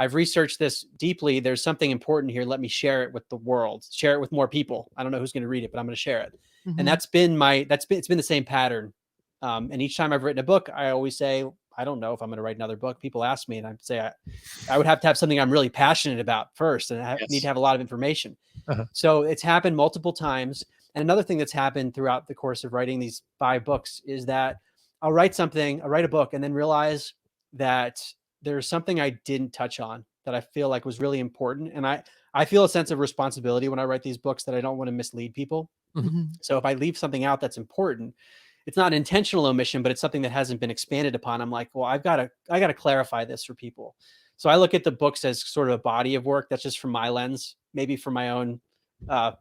I've researched this deeply. There's something important here. Let me share it with the world, share it with more people. I don't know who's going to read it, but I'm going to share it. And Mhm. it's been the same pattern. And each time I've written a book, I always say, I don't know if I'm going to write another book. People ask me, and I say, I would have to have something I'm really passionate about first, and I need Yes. to have a lot of information. Uh-huh. So it's happened multiple times. And another thing that's happened throughout the course of writing these 5 books is that I'll write a book, and then realize that there's something I didn't touch on that I feel like was really important. And I feel a sense of responsibility when I write these books, that I don't want to mislead people. Mhm. Mhm. So if I leave something out that's important, it's not an intentional omission, but it's something that hasn't been expanded upon. I'm like, well, I gotta clarify this for people. So I look at the books as sort of a body of work that's just from my lens, maybe from my own uh,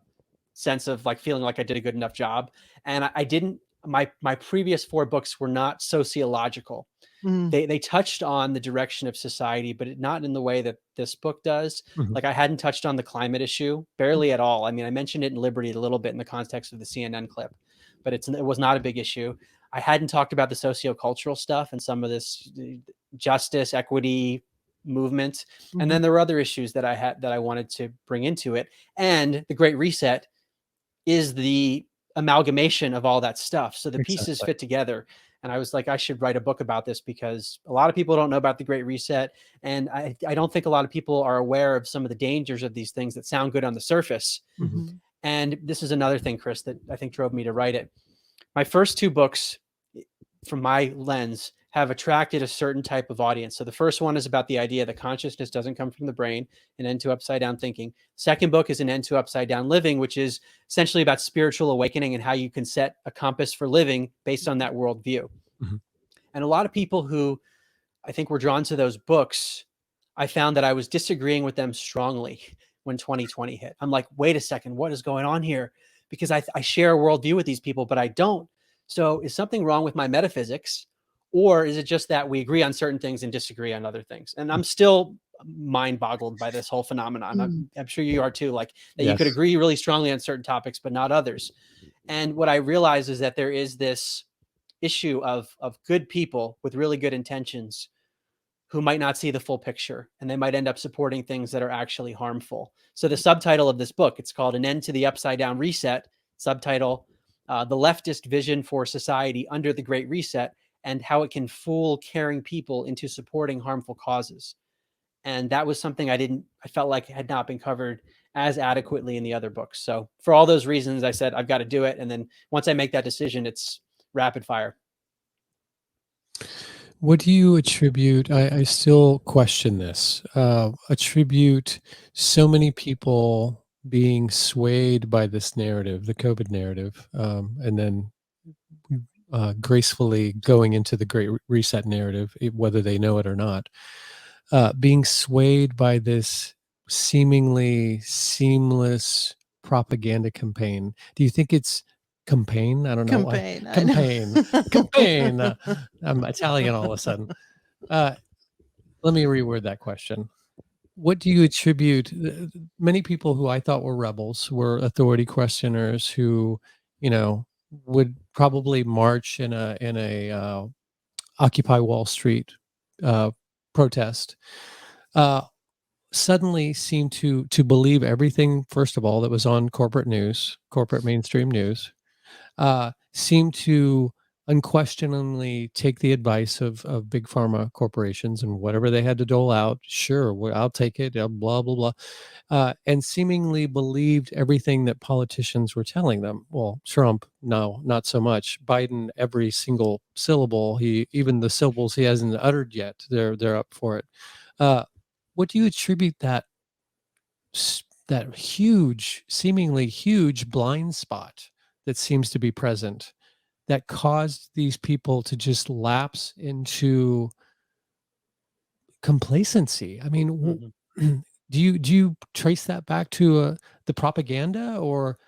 sense of like feeling like I did a good enough job. And I didn't. My previous 4 books were not sociological. Mhm. They touched on the direction of society, but not in the way that this book does. Mhm. Like, I hadn't touched on the climate issue barely at all. I mean, I mentioned it in Liberty a little bit in the context of the CNN clip, but it was not a big issue. I hadn't talked about the sociocultural stuff and some of this justice, equity movement. And Mhm. then there were other issues that I wanted to bring into it. And the Great Reset is the amalgamation of all that stuff. So the pieces Exactly. fit together. And I was like, I should write a book about this, because a lot of people don't know about the Great Reset. And I don't think a lot of people are aware of some of the dangers of these things that sound good on the surface. Mhm. Mhm. And this is another thing, Chris, that I think drove me to write it. My first 2 books, from my lens, have attracted a certain type of audience. So the first one is about the idea that consciousness doesn't come from the brain, an end to upside down thinking. Second book is an end to upside down living, which is essentially about spiritual awakening and how you can set a compass for living based on that worldview. Mhm. And a lot of people who I think were drawn to those books, I found that I was disagreeing with them strongly when 2020 hit. I'm like, wait a second, what is going on here? Because I share a worldview with these people, but I don't. So is something wrong with my metaphysics? Or is it just that we agree on certain things and disagree on other things? And I'm still mind boggled by this whole phenomenon. Mhm. I'm sure you are too, like that you could Yes. agree really strongly on certain topics, but not others. And what I realize is that there is this issue of good people with really good intentions who might not see the full picture, and they might end up supporting things that are actually harmful. So the subtitle of this book, it's called An End to the Upside Down Reset. Subtitle, The Leftist Vision for Society Under the Great Reset, and How It Can Fool Caring People into Supporting Harmful Causes. And that was something I felt like had not been covered as adequately in the other books. So for all those reasons, I said, I've got to do it. And then once I make that decision, it's rapid fire. What do you attribute? I still question this. Attribute so many people being swayed by this narrative, the COVID narrative, and then gracefully going into the Great Reset narrative, whether they know it or not, being swayed by this seemingly seamless propaganda campaign. Do you think it's campaign? I don't know why. Campaign. I know. Campaign. Campaign. I'm Italian all of a sudden. Let me reword that question. What do you attribute? Many people who I thought were rebels were authority questioners who, would probably march in a Occupy Wall Street uh, protest. Suddenly seemed to believe everything, first of all, that was on corporate news, corporate mainstream news, seemed to unquestioningly take the advice of big pharma corporations, and whatever they had to dole out, sure, I'll take it, blah, blah, blah, and seemingly believed everything that politicians were telling them. Well, Trump, no, not so much. Biden, every single syllable, even the syllables he hasn't uttered yet, they're up for it. What do you attribute that huge, seemingly huge blind spot that seems to be present that caused these people to just lapse into complacency? I mean, Mhm. do you trace that back to the propaganda or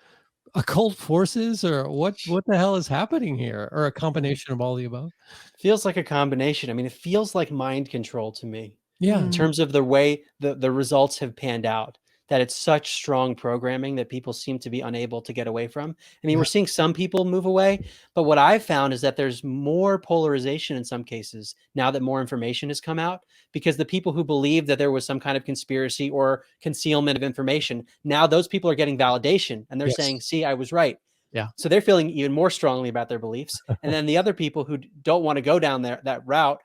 occult forces, or what the hell is happening here, or a combination of all the above? Feels like a combination. I mean, it feels like mind control to me Yeah, in Mm. terms of the way the results have panned out, that it's such strong programming that people seem to be unable to get away from. I mean, yeah, we're seeing some people move away, but what I've found is that there's more polarization in some cases now that more information has come out, because the people who believed that there was some kind of conspiracy or concealment of information, now those people are getting validation and they're yes, saying, see, I was right. yeah, So they're feeling even more strongly about their beliefs. And then the other people who don't want to go down that route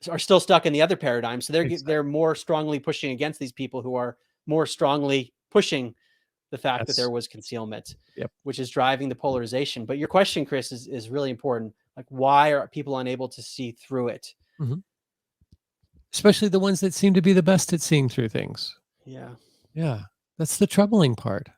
are still stuck in the other paradigm. So they're exactly. more strongly pushing against these people who are more strongly pushing the fact that there Yes, was concealment, yep. which is driving the polarization. But your question, Chris, is really important. Like, why are people unable to see through it? Mhm. Especially the ones that seem to be the best at seeing through things. Yeah. Yeah, that's the troubling part.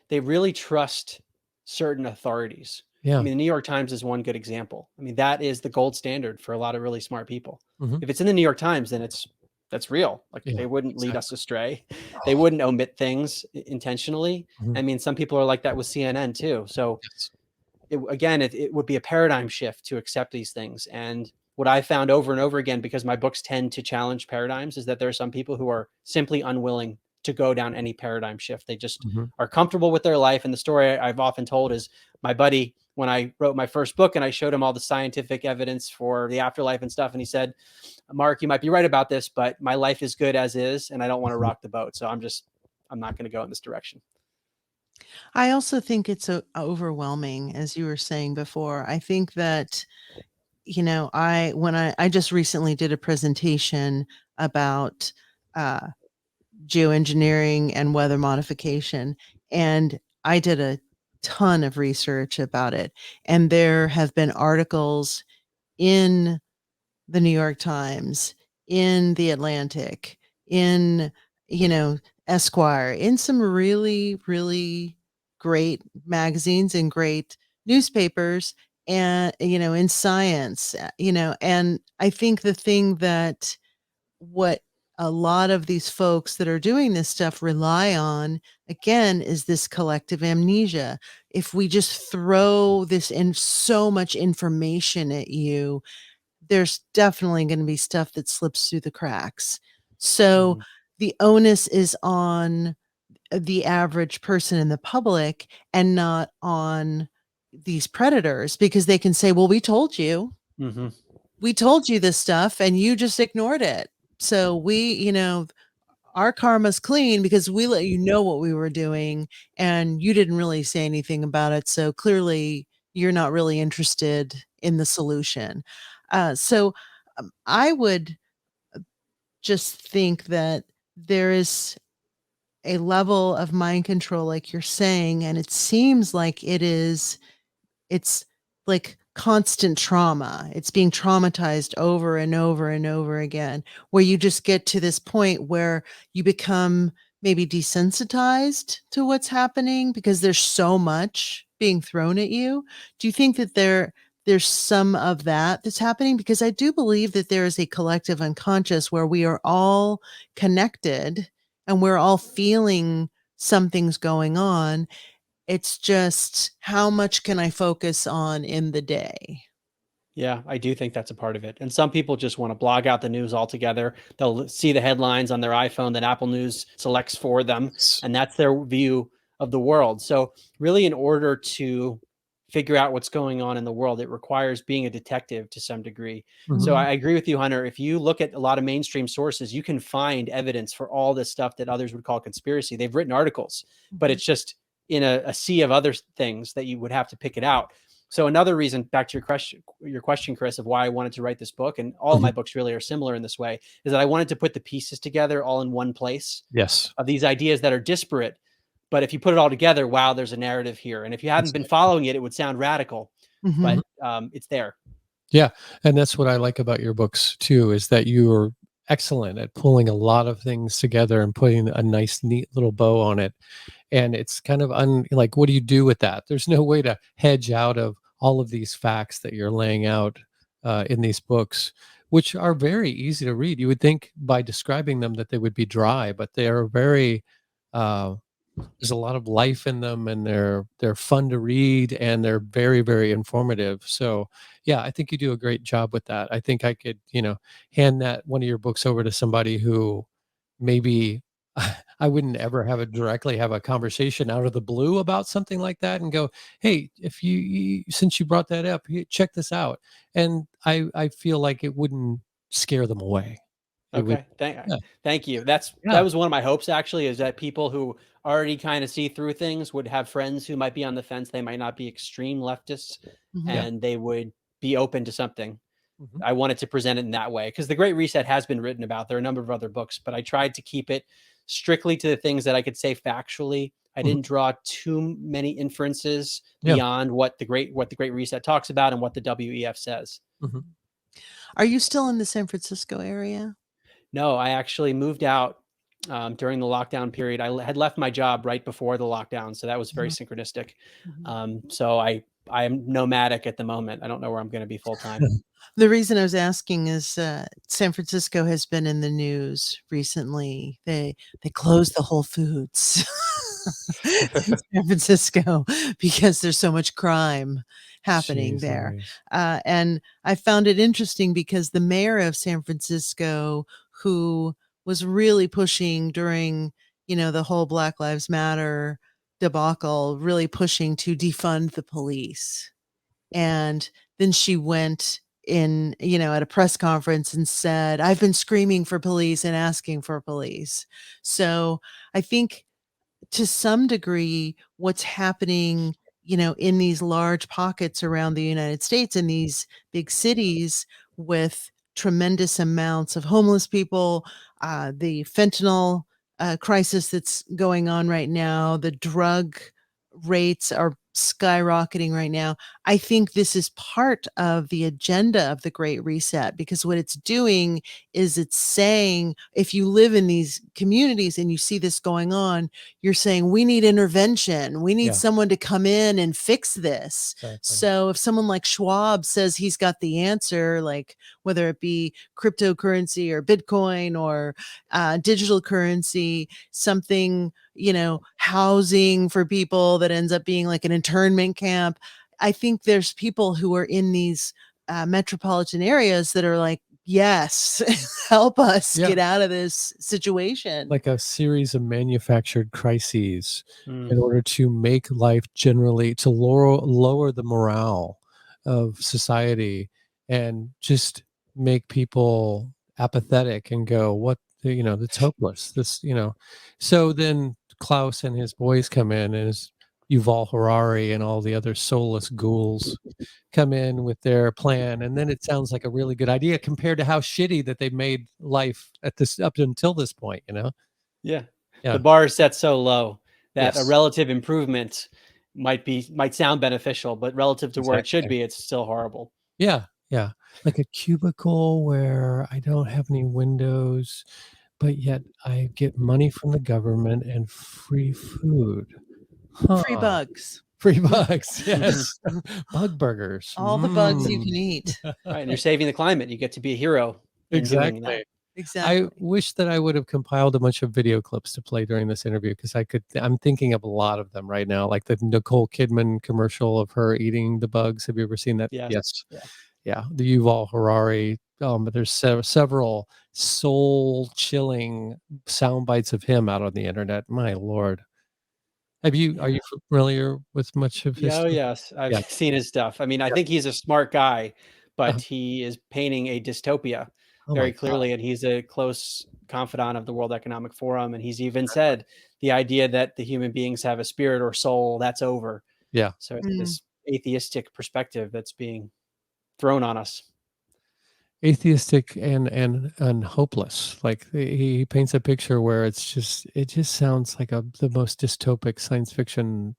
They really trust certain authorities. I Yeah. mean, the New York Times is one good example. I mean, that is the gold standard for a lot of really smart people. Mhm. If it's in the New York Times, then that's real. Like, Yeah, they wouldn't lead us exactly. astray. They Oh, wouldn't omit things intentionally. mhm. I mean, some people are like that with CNN too. So Yes. it would be a paradigm shift to accept these things. And what I found over and over again, because my books tend to challenge paradigms, is that there are some people who are simply unwilling to go down any paradigm shift. They just Mhm. are comfortable with their life. And the story I've often told is my buddy, when I wrote my first book and I showed him all the scientific evidence for the afterlife and stuff, and he said, Mark, you might be right about this, but my life is good as is, and I don't want to Mhm. rock the boat. So I'm not going to go in this direction. I also think it's overwhelming, as you were saying before. I think that, I just recently did a presentation about uh, geoengineering and weather modification, and I did a ton of research about it. And there have been articles in the New York Times, in the Atlantic, in, you know, Esquire, in some really, really great magazines and great newspapers, and, in science, and I think the thing that what a lot of these folks that are doing this stuff rely on, again, is this collective amnesia. If we just throw this in so much information at you, there's definitely going to be stuff that slips through the cracks. So Mhm. the onus is on the average person in the public and not on these predators, because they can say, well, Mhm. we told you this stuff and you just ignored it. So our karma's clean because we let you know what we were doing and you didn't really say anything about it. So clearly you're not really interested in the solution. I would just think that there is a level of mind control, like you're saying, and it seems like it's like constant trauma. It's being traumatized over and over and over again, where you just get to this point where you become maybe desensitized to what's happening because there's so much being thrown at you. Do you think that there's some of that that's happening, because I do believe that there is a collective unconscious where we are all connected and we're all feeling something's going on. It's just, how much can I focus on in the day? Yeah, I do think that's a part of it. And some people just want to blog out the news altogether. They'll see the headlines on their iPhone that Apple News selects for them, and that's their view of the world. So, really, in order to figure out what's going on in the world, it requires being a detective to some degree. So, Mhm. I agree with you, Hunter. If you look at a lot of mainstream sources, you can find evidence for all this stuff that others would call conspiracy. They've written articles, but it's just in a sea of other things that you would have to pick it out. So another reason, back to your question, Chris, of why I wanted to write this book, and all of Mhm. my books really are similar in this way, is that I wanted to put the pieces together all in one place Yes, of these ideas that are disparate. But if you put it all together, wow, there's a narrative here. And if you hadn't been exactly. following it, it would sound radical, Mhm. but it's there. Yeah, and that's what I like about your books too, is that you are excellent at pulling a lot of things together and putting a nice, neat little bow on it. And it's kind of like, what do you do with that? There's no way to hedge out of all of these facts that you're laying out in these books, which are very easy to read. You would think by describing them that they would be dry, but they are very uh, there's a lot of life in them, and they're fun to read, and they're very, very informative. So yeah, I think you do a great job with that. I think I could, hand that one of your books over to somebody who maybe I wouldn't ever directly have a conversation out of the blue about something like that and go, hey, if since you brought that up, check this out. And I feel like it wouldn't scare them away. It would. Okay. Yeah, Thank you. That yeah, was one of my hopes, actually, is that people who already kind of see through things would have friends who might be on the fence. They might not be extreme leftists, Mhm. yeah. and they would be open to something. Mhm. I wanted to present it in that way because the Great Reset has been written about. There are a number of other books, but I tried to keep it strictly to the things that I could say factually. I Mhm. didn't draw too many inferences Yeah. beyond what the Great Reset talks about and what the WEF says. Mhm. Are you still in the San Francisco area? No, I actually moved out during the lockdown period. Had left my job right before the lockdown, so that was very Mhm. synchronistic. Mhm. So I am nomadic at the moment. I don't know where I'm going to be full time. The reason I was asking is, San Francisco has been in the news recently. They closed the Whole Foods in San Francisco because there's so much crime happening Jeez there. Louise. And I found it interesting because the mayor of San Francisco, who was really pushing during, the whole Black Lives Matter debacle, really pushing to defund the police. And then she went in, at a press conference and said, I've been screaming for police and asking for police. So I think, to some degree, what's happening, in these large pockets around the United States, in these big cities, with tremendous amounts of homeless people, the fentanyl crisis that's going on right now, the drug rates are skyrocketing right now. I think this is part of the agenda of the Great Reset, because what it's doing is it's saying, if you live in these communities and you see this going on, you're saying, we need intervention. We need Yeah, someone to come in and fix this. exactly. So if someone like Schwab says he's got the answer, like whether it be cryptocurrency or Bitcoin or digital currency, something, housing for people that ends up being like an internment camp. I think there's people who are in these metropolitan areas that are like, yes, help us Yeah, get out of this situation. like a series of manufactured crises Mm. in order to make life generally to lower the morale of society and just make people apathetic and go, what, it's hopeless. So then Klaus and his boys come in, and his Yuval Harari and all the other soulless ghouls come in with their plan, and then it sounds like a really good idea compared to how shitty that they made life at this up until this point. Yeah. The Yeah. bar is set so low that a Yes. relative improvement might sound beneficial, but relative to where it should Exactly. be, it's still horrible. Yeah, yeah. Like a cubicle where I don't have any windows, but yet I get money from the government and free food. Free Huh. bugs. Free bugs. Yes. Bug burgers. All the bugs you Mm. can eat. Right. And you're saving the climate. You get to be a hero in doing that. Exactly. I Exactly. wish that I would have compiled a bunch of video clips to play during this interview because I'm thinking of a lot of them right now, like the Nicole Kidman commercial of her eating the bugs. Have you ever seen that? Yes. Yes. Yeah. Yeah. The Yuval Harari. But there's several soul chilling sound bites of him out on the internet. My Lord. Are Yeah. you familiar with much of his Yeah. Oh, stuff? yes. I've Yeah. seen his stuff. I mean, I Yeah. think he's a smart guy, Uh, but he is painting a dystopia oh my very God. clearly. And he's a close confidant of the World Economic Forum. And he's even said the idea that the human beings have a spirit or soul, that's over. Yeah. So it's Mm. this atheistic perspective that's being thrown on us. Atheistic and hopeless. Like he paints a picture where it just sounds like the most dystopic science fiction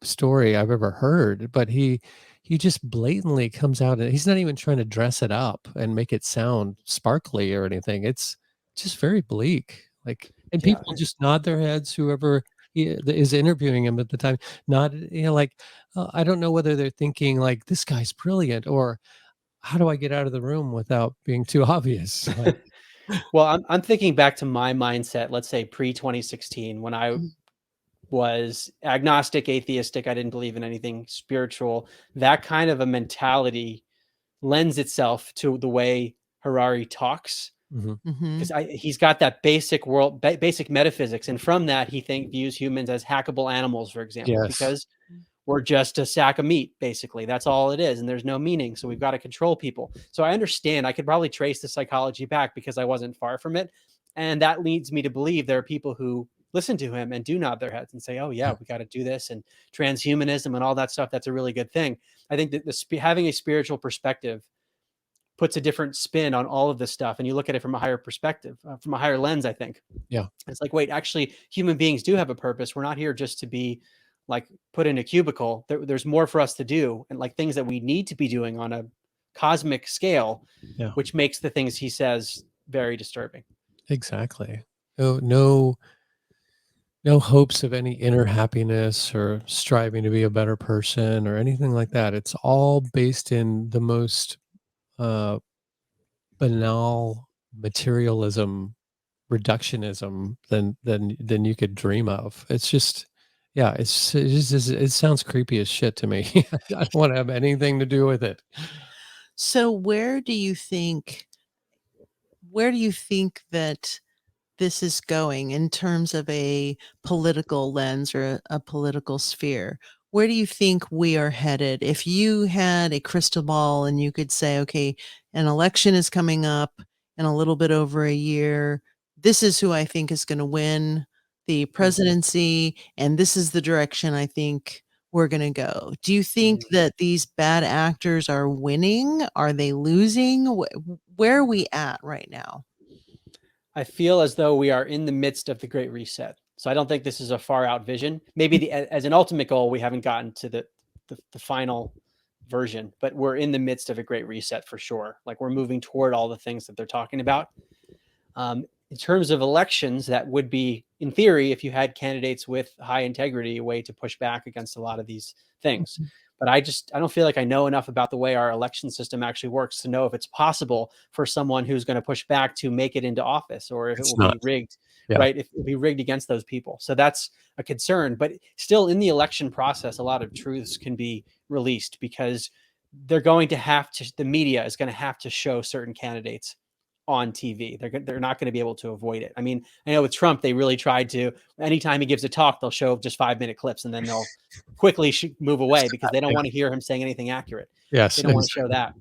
story I've ever heard. But he just blatantly comes out and he's not even trying to dress it up and make it sound sparkly or anything. It's just very bleak. Like, and Yeah. people just nod their heads. Whoever is interviewing him at the time, nod. Like I don't know whether they're thinking like this guy's brilliant or how do I get out of the room without being too obvious? Like, Well, I'm thinking back to my mindset, let's say pre 2016, when I Mm. was agnostic, atheistic. I didn't believe in anything spiritual. That kind of a mentality lends itself to the way Harari talks mhm, Mhm. because he's got that basic basic metaphysics, and from that he views humans as hackable animals, for example, yes, because we're just a sack of meat, basically. That's all it is. And there's no meaning. So we've got to control people. So I understand. I could probably trace the psychology back because I wasn't far from it. And that leads me to believe there are people who listen to him and do nod their heads and say, oh, yeah, yeah, we got to do this. And transhumanism and all that stuff, that's a really good thing. I think that having a spiritual perspective puts a different spin on all of this stuff. And you look at it from a higher perspective, from a higher lens, I think. yeah, It's like, wait, actually, human beings do have a purpose. We're not here just to be like put in a cubicle. There's more for us to do, and like things that we need to be doing on a cosmic scale, yeah, which makes the things he says very disturbing. exactly. No hopes of any inner happiness or striving to be a better person or anything like that. It's all based in the most uh, banal materialism, reductionism than you could dream of. It's just, yeah, it sounds creepy as shit to me. I don't want to have anything to do with it. So where do you think that this is going in terms of a political lens or a political sphere? Where do you think we are headed? If you had a crystal ball and you could say, okay, an election is coming up in a little bit over a year. This is who I think is going to win the presidency, and this is the direction I think we're going to go. Do you think Mhm. that these bad actors are winning? Are they losing? Where are we at right now? I feel as though we are in the midst of the Great Reset. So I don't think this is a far out vision. Maybe as an ultimate goal, we haven't gotten to the final version, but we're in the midst of a Great Reset for sure. Like we're moving toward all the things that they're talking about. In terms of elections, that would be, in theory, if you had candidates with high integrity, a way to push back against a lot of these things. But I don't feel like I know enough about the way our election system actually works to know if it's possible for someone who's going to push back to make it into office, or if it It's will not. be rigged, Yeah. right? If it will be rigged against those people. So that's a concern. But still, in the election process, a lot of truths can be released because the media is going to have to show certain candidates on TV. They're not going to be able to avoid it. I mean, I know with Trump, they really tried to. Anytime he gives a talk, they'll show just 5-minute clips, and then they'll quickly move away because they don't want to hear him saying anything accurate. Yes. They don't want to show that.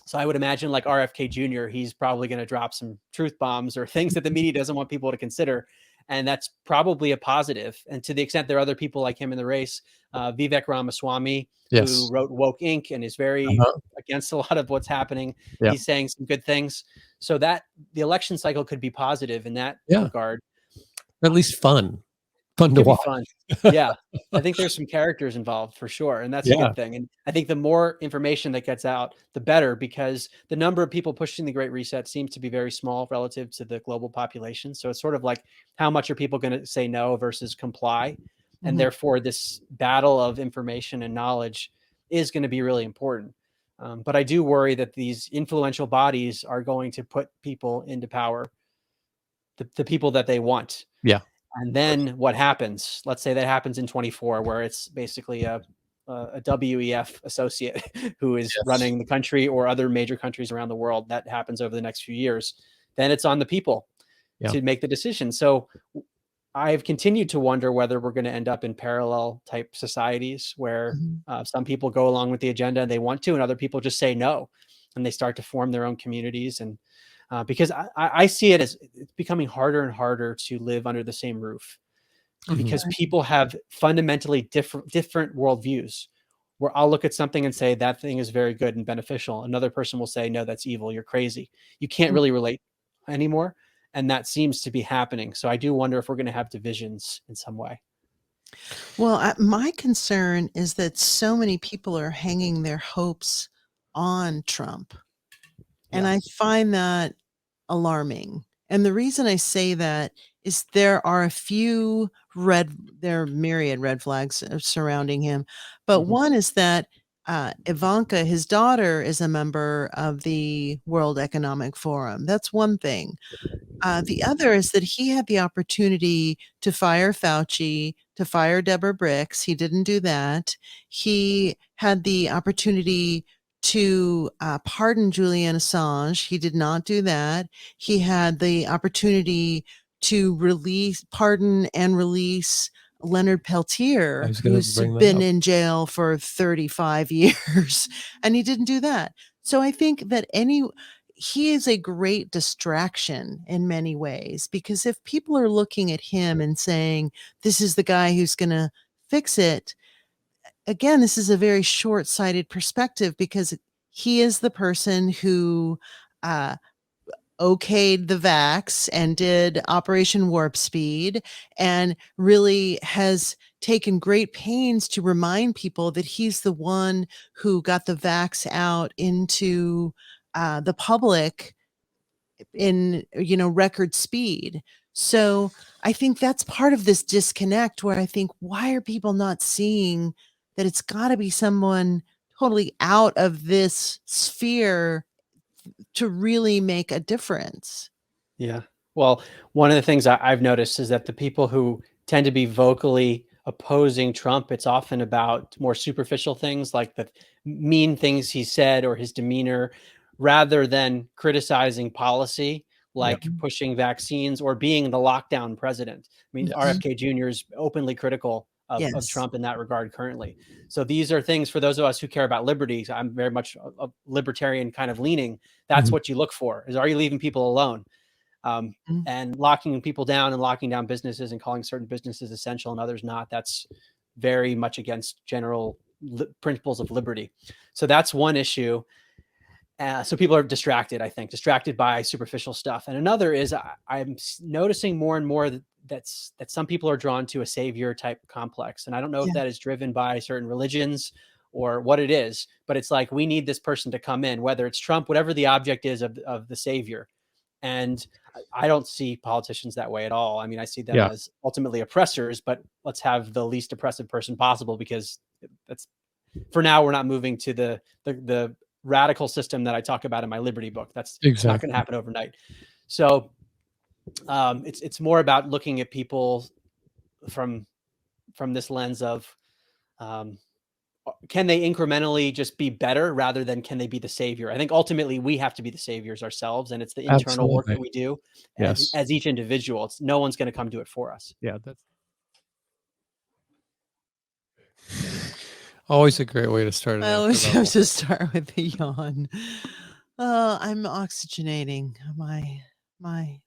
So I would imagine, like RFK Jr., he's probably going to drop some truth bombs or things that the media doesn't want people to consider, and that's probably a positive. And to the extent there are other people like him in the race, Vivek Ramaswamy, who Yes. wrote Woke Inc. and is very Uh-huh. against a lot of what's happening. Yeah. He's saying some good things. So that the election cycle could be positive in that Yeah. regard. At least fun to Could be watch. fun. Yeah. I think there's some characters involved for sure. And that's a Yeah. good thing. And I think the more information that gets out, the better, because the number of people pushing the Great Reset seems to be very small relative to the global population. So it's sort of like, how much are people going to say no versus comply? And Mhm. therefore, this battle of information and knowledge is going to be really important. But I do worry that these influential bodies are going to put people into power, the people that they want. Yeah. And then what happens? Let's say that happens in 24, where it's basically a WEF associate who is Yes. running the country, or other major countries around the world. That happens over the next few years. Then it's on the people Yeah. to make the decision. So I've continued to wonder whether we're going to end up in parallel type societies where Mhm. some people go along with the agenda and they want to, and other people just say no, and they start to form their own communities. And because I see it as it's becoming harder and harder to live under the same roof, because Mhm. people have fundamentally different worldviews. Where I'll look at something and say that thing is very good and beneficial. Another person will say, no, that's evil. You're crazy. You can't really relate anymore. And that seems to be happening. So I do wonder if we're going to have divisions in some way. Well, my concern is that so many people are hanging their hopes on Trump, and Yeah. I find that alarming. And the reason I say that is there are a few there are myriad red flags surrounding him. But Mhm. one is that Ivanka, his daughter, is a member of the World Economic Forum. That's one thing. The other is that he had the opportunity to fire Fauci, to fire Deborah Bricks. He didn't do that. He had the opportunity to pardon Julian Assange. He did not do that. He had the opportunity to pardon and release Leonard I Peltier, was going to who's bring that been up. in jail for 35 years, and he didn't do that. So I think that he is a great distraction in many ways, because if people are looking at him and saying, this is the guy who's going to fix it, again, this is a very short-sighted perspective, because he is the person who uh, okayed the vax and did Operation Warp Speed, and really has taken great pains to remind people that he's the one who got the vax out into the public in record speed. So I think that's part of this disconnect, where I think, why are people not seeing that it's got to be someone totally out of this sphere to really make a difference? Yeah. Well, one of the things I've noticed is that the people who tend to be vocally opposing Trump, it's often about more superficial things, like the mean things he said or his demeanor, rather than criticizing policy, Yeah. like pushing vaccines or being the lockdown president. I mean, Yes. RFK Jr. is openly critical of Yes. Trump in that regard currently. So these are things for those of us who care about liberty. I'm very much a libertarian kind of leaning. That's Mhm. what you look for: is, are you leaving people alone? Mm. And locking people down and locking down businesses and calling certain businesses essential and others not, that's very much against general principles of liberty. So that's one issue. So people are distracted, I think, distracted by superficial stuff. And another is I'm noticing more and more that some people are drawn to a savior type complex. And I don't know if Yeah. that is driven by certain religions or what it is, but it's like, we need this person to come in, whether it's Trump, whatever the object is of the savior. And I don't see politicians that way at all. I mean, I see them Yeah. as ultimately oppressors, but let's have the least oppressive person possible, because that's, for now, we're not moving to the radical system that I talk about in my liberty book. That's not going to Exactly. happen overnight. So it's more about looking at people from this lens of, um, can they incrementally just be better, rather than can they be the savior? I think ultimately we have to be the saviors ourselves, and it's the internal work Absolutely. that we do Yes. as each individual. It's no one's going to come do it for us. Yeah. That's always a great way to start it I after always that have whole. to start with a yawn. I'm oxygenating my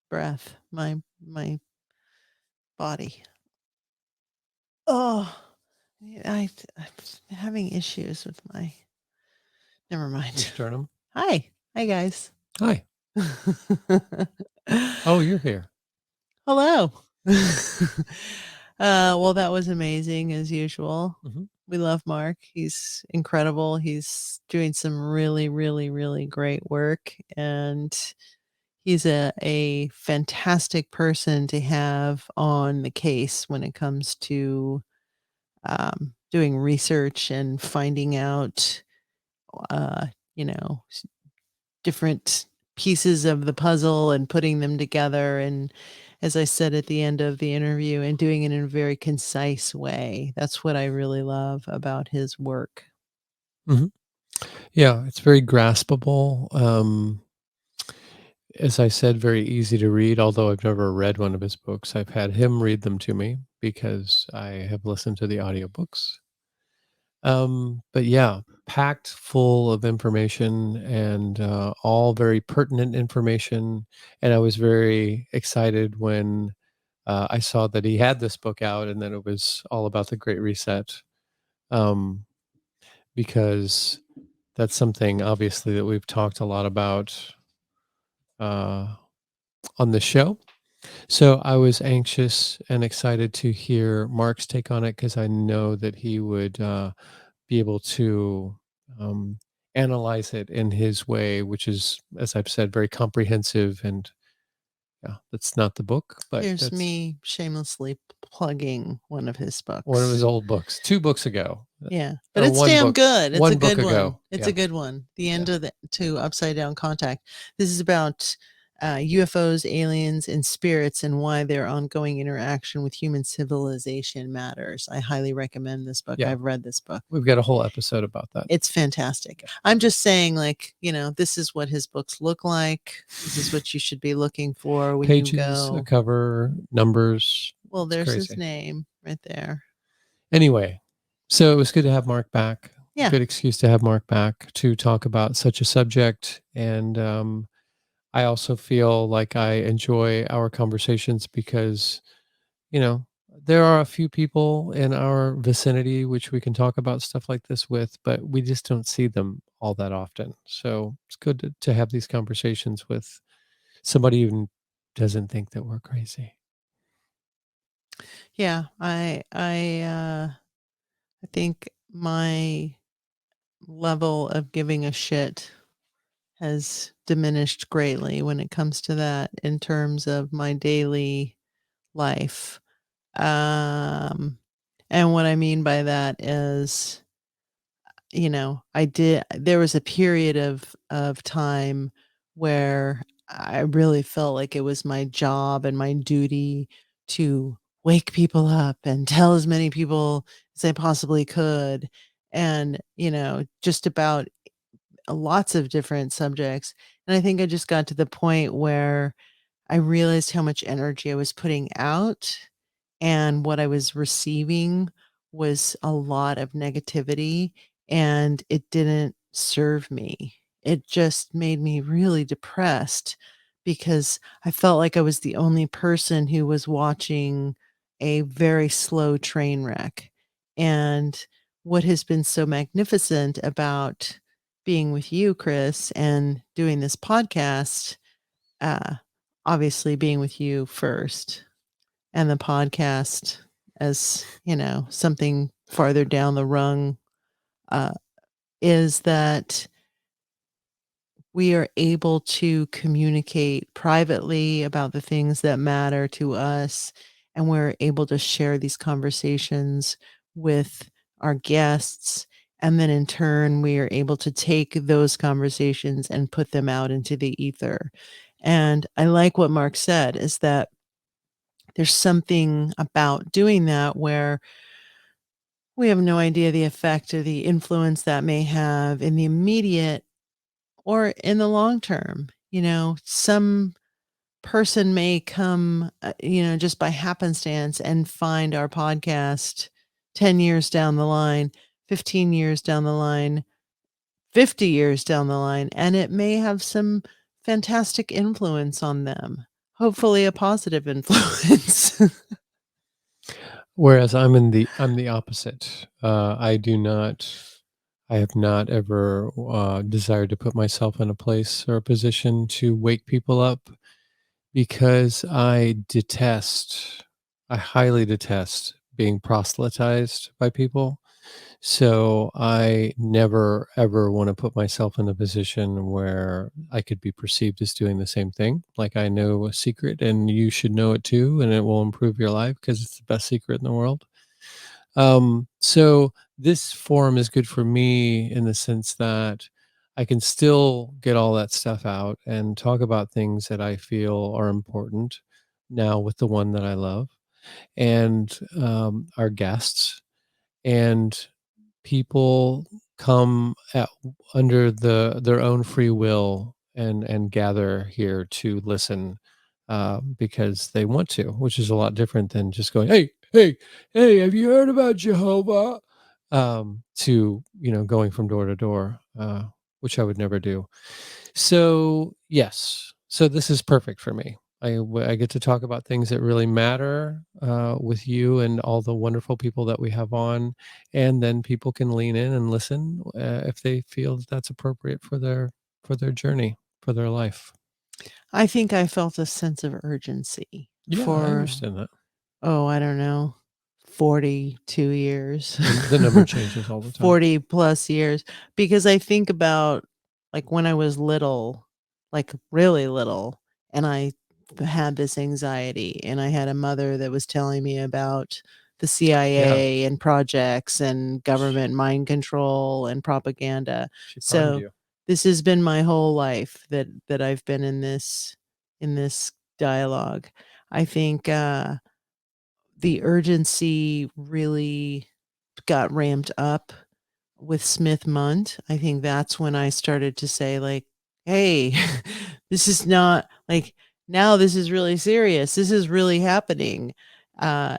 breath, my body. Oh, I'm having issues with my. Never Your mind. sternum. Hi, guys. Hi. Oh, you're here. Hello. Well, that was amazing as usual. Mhm. We love Mark. He's incredible. He's doing some really, really, really great work, and He's a fantastic person to have on the case when it comes to doing research and finding out, uh, you know, different pieces of the puzzle and putting them together. And as I said at the end of the interview, and doing it in a very concise way. That's what I really love about his work. Mhm. Yeah, it's very graspable. As I said, very easy to read, although I've never read one of his books. I've had him read them to me because I have listened to the audiobooks. But yeah, packed full of information and all very pertinent information. And I was very excited when I saw that he had this book out and that it was all about the Great Reset. Um, because that's something obviously that we've talked a lot about uh, on the show. So I was anxious and excited to hear Mark's take on it because I know that he would be able to um, analyze it in his way, which is, as I've said, very comprehensive. And yeah, that's not the book, but Here's that's me shamelessly plugging one of his one of his books. old books, 2 books ago, Yeah, but or it's one damn book, good. It's a one book good one. ago. It's Yeah, a good one. The yeah, end of the to Upside Down Contact. This is about UFOs, aliens, and spirits, and why their ongoing interaction with human civilization matters. I highly recommend this book. yeah. I've read this book. We've got a whole episode about that. It's fantastic. I'm just saying, like, this is what his books look like. This is what you should be looking for when you Pages, a go. cover, numbers. Well, It's there's his crazy. name right there. Anyway, so it was good to have Mark back. Yeah. Good excuse to have Mark back to talk about such a subject. And I also feel like I enjoy our conversations because, you know, there are a few people in our vicinity which we can talk about stuff like this with, but we just don't see them all that often. So it's good to have these conversations with somebody who doesn't think that we're crazy. Yeah, I think my level of giving a shit has diminished greatly when it comes to that in terms of my daily life. Um, and what I mean by that is, there was a period of time where I really felt like it was my job and my duty to wake people up and tell as many people as I possibly could. And, just about lots of different subjects. And I think I just got to the point where I realized how much energy I was putting out, and what I was receiving was a lot of negativity, and it didn't serve me. It just made me really depressed because I felt like I was the only person who was watching a very slow train wreck. And what has been so magnificent about being with you, Chris, and doing this podcast, uh, obviously being with you first, and the podcast as, something farther down the rung, uh, is that we are able to communicate privately about the things that matter to us, and we're able to share these conversations with our guests. And then in turn, we are able to take those conversations and put them out into the ether. And I like what Mark said, is that there's something about doing that where we have no idea the effect or the influence that may have in the immediate or in the long term. Some person may come, just by happenstance and find our podcast 10 years down the line, 15 years down the line, 50 years down the line, and it may have some fantastic influence on them. Hopefully a positive influence. Whereas I'm the opposite. I have not ever desired to put myself in a place or a position to wake people up because I highly detest being proselytized by people. So I never, ever want to put myself in a position where I could be perceived as doing the same thing. Like I know a secret and you should know it too, and it will improve your life because it's the best secret in the world. So this forum is good for me in the sense that I can still get all that stuff out and talk about things that I feel are important now with the one that I love and our guests. And people come under their own free will and gather here to listen because they want to, which is a lot different than just going, hey, have you heard about Jehovah? To going from door to door, which I would never do. So yes, so this is perfect for me. I get to talk about things that really matter with you and all the wonderful people that we have on, and then people can lean in and listen if they feel that that's appropriate for their journey, for their life. I think I felt a sense of urgency Yeah, I for, understand that. I don't know, 42 years, The number changes all the time. 40 plus years, because I think about like when I was little, like really little, and I had this anxiety, and I had a mother that was telling me about the CIA and projects and government mind control and propaganda. She primed So you. this has been my whole life that I've been in this dialogue. I think the urgency really got ramped up with Smith Munt. I think that's when I started to say like, "Hey, this is not like now this is really serious. This is really happening." On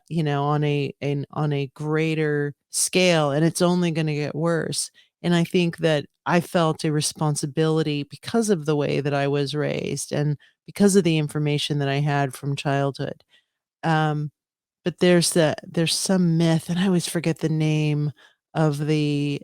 a greater scale, and it's only going to get worse. And I think that I felt a responsibility because of the way that I was raised and because of the information that I had from childhood. Um, but there's some myth, and I always forget the name of the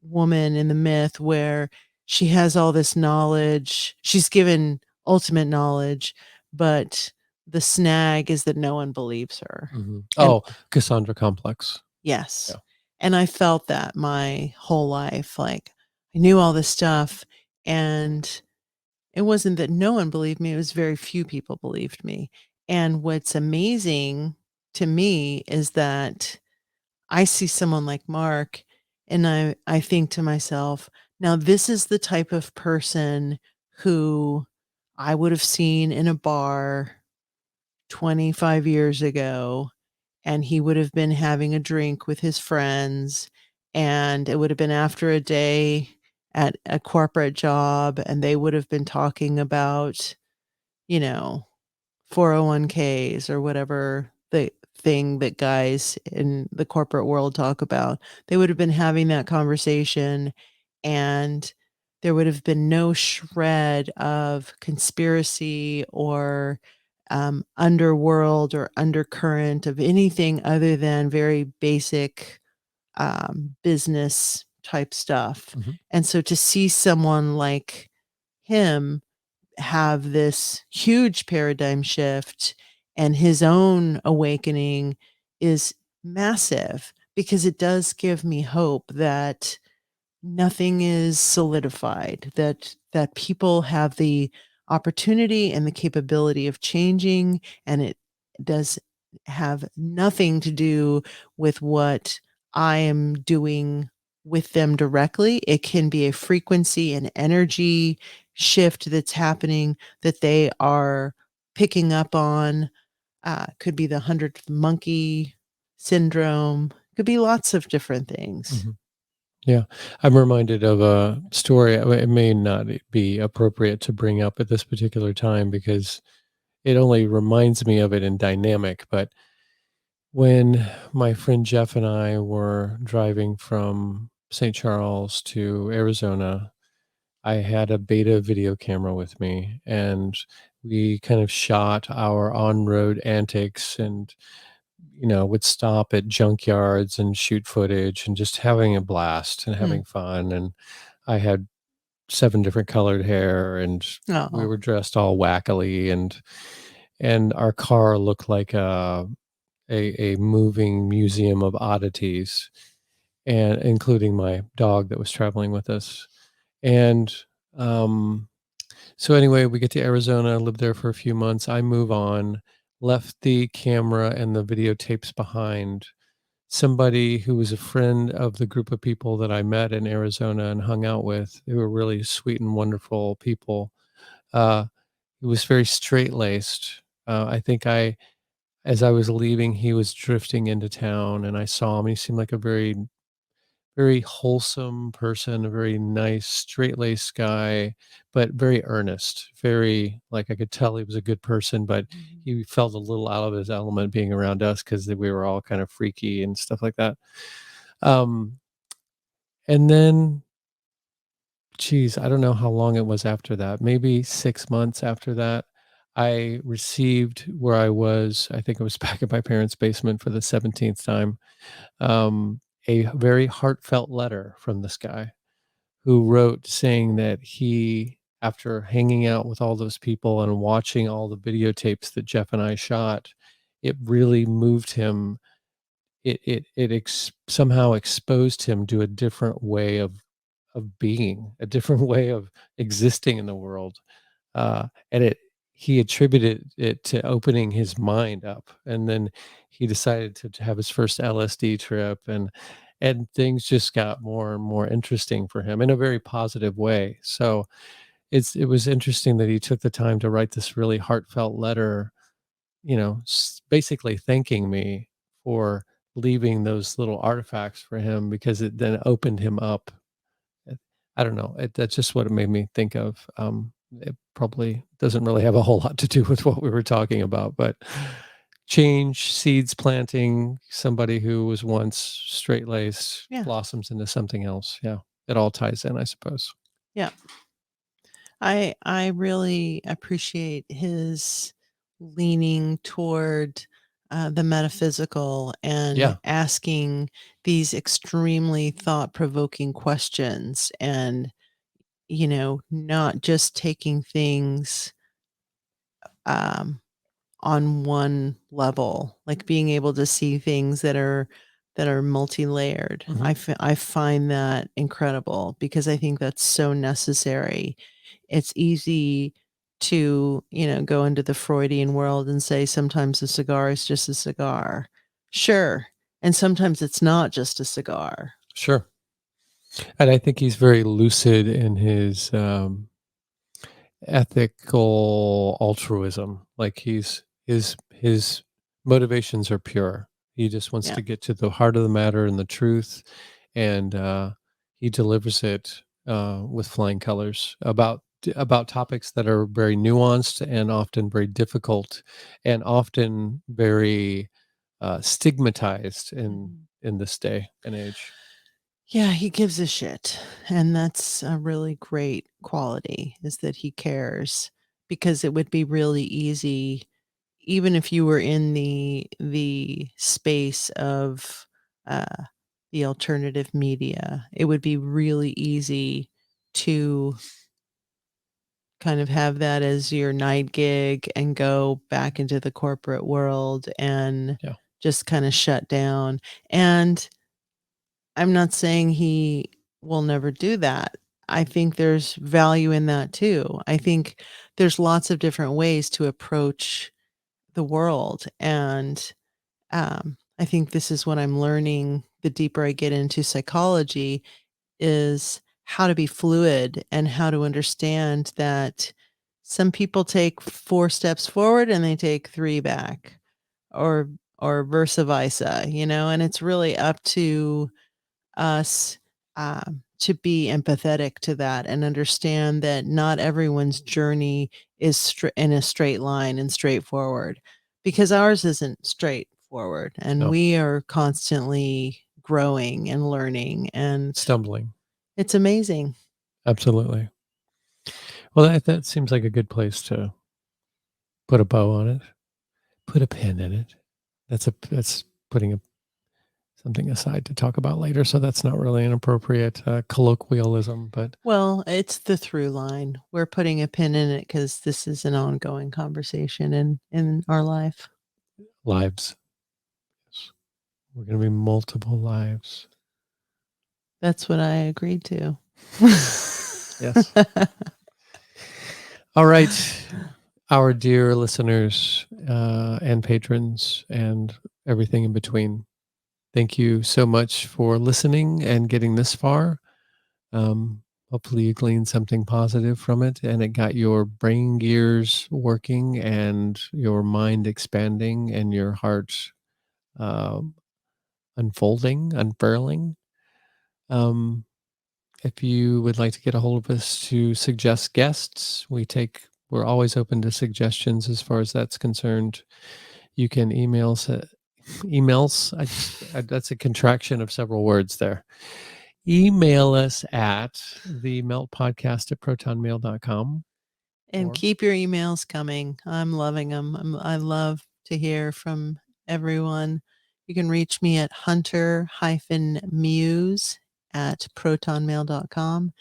woman in the myth where she has all this knowledge. She's given ultimate knowledge, but the snag is that no one believes her. Mhm. And Oh, Cassandra complex. yes. Yeah. And I felt that my whole life. Like I knew all this stuff, and it wasn't that no one believed me, it was very few people believed me. And what's amazing to me is that I see someone like Mark, and I think to myself, now this is the type of person who I would have seen in a bar 25 years ago, and he would have been having a drink with his friends, and it would have been after a day at a corporate job, and they would have been talking about, you know, 401ks or whatever the thing that guys in the corporate world talk about. They would have been having that conversation, and there would have been no shred of conspiracy or underworld or undercurrent of anything other than very basic business type stuff. Mhm. And so to see someone like him have this huge paradigm shift and his own awakening is massive, because it does give me hope that nothing is solidified, that people have the opportunity and the capability of changing, and it does have nothing to do with what I am doing with them directly. It can be a frequency and energy shift that's happening that they are picking up on. Could be the 100th monkey syndrome, could be lots of different things. Mhm. Yeah, I'm reminded of a story. It may not be appropriate to bring up at this particular time because it only reminds me of it in dynamic. But when my friend Jeff and I were driving from St. Charles to Arizona, I had a beta video camera with me, and we kind of shot our on-road antics and would stop at junkyards and shoot footage and just having a blast and Mm. having fun. And I had 7 different colored hair, and we Oh. were dressed all wackily, and our car looked like a a moving museum of oddities, and including my dog that was traveling with us. And so anyway, we get to Arizona, lived there for a few months. I move on, left the camera and the videotapes behind. Somebody who was a friend of the group of people that I met in Arizona and hung out with, they were really sweet and wonderful people. He was very straight-laced. I think as I was leaving, he was drifting into town, and I saw him. He seemed like a very, very wholesome person, a very nice, straight-laced guy, but very earnest. Very, like, I could tell he was a good person, but he felt a little out of his element being around us because we were all kind of freaky and stuff like that. Um, and then, geez, I don't know how long it was after that. Maybe 6 months after that, I received where I was, I think I was back at my parents' basement for the 17th time, a very heartfelt letter from this guy who wrote saying that he, after hanging out with all those people and watching all the videotapes that Jeff and I shot, it really moved him. Somehow exposed him to a different way of being, a different way of existing in the world. And he attributed it to opening his mind up. And then he decided to have his first LSD trip, and things just got more and more interesting for him in a very positive way. So it was interesting that he took the time to write this really heartfelt letter, basically thanking me for leaving those little artifacts for him, because it then opened him up. I don't know. That's just what it made me think of. It probably doesn't really have a whole lot to do with what we were talking about, but change, seeds planting, somebody who was once straight-laced Yeah. blossoms into something else. Yeah. It all ties in, I suppose. Yeah. I really appreciate his leaning toward the metaphysical and Yeah. asking these extremely thought-provoking questions, and not just taking things um, on one level, like being able to see things that are multi-layered. Mhm. I find that incredible because I think that's so necessary. It's easy to, go into the Freudian world and say sometimes a cigar is just a cigar. Sure. And sometimes it's not just a cigar. Sure. And I think he's very lucid in his ethical altruism. Like his motivations are pure. He just wants Yeah. to get to the heart of the matter and the truth, and he delivers it with flying colors about topics that are very nuanced and often very difficult, and often very stigmatized Mhm. in this day and age. Yeah, he gives a shit, and that's a really great quality, is that he cares, because it would be really easy, even if you were in the space of, uh, the alternative media, it would be really easy to kind of have that as your night gig and go back into the corporate world and Yeah, just kinda shut down, and I'm not saying he will never do that. I think there's value in that too. I think there's lots of different ways to approach the world, and I think this is what I'm learning the deeper I get into psychology, is how to be fluid and how to understand that some people take 4 steps forward and they take 3 back, or versa versa, and it's really up to us, to be empathetic to that and understand that not everyone's journey is in a straight line and straightforward, because ours isn't straightforward, and no, we are constantly growing and learning, and stumbling. it's amazing. Absolutely. Well, that seems like a good place to put a bow on it. Put a pin in it. That's putting something aside to talk about later, so that's not really an appropriate colloquialism, but Well, it's the through line. We're putting a pin in it because this is an ongoing conversation in our life. lives. We're going to be multiple lives. That's what I agreed to. Yes. All right. Our dear listeners and patrons and everything in between. Thank you so much for listening and getting this far. Hopefully you gleaned something positive from it and it got your brain gears working and your mind expanding and your heart unfurling. If you would like to get a hold of us to suggest guests, we're always open to suggestions as far as that's concerned. You can email us at emails. That's a contraction of several words there. Email us at the meltpodcast at protonmail.com. And keep your emails coming. I'm loving them. I love to hear from everyone. You can reach me at hunter-muse@protonmail.com.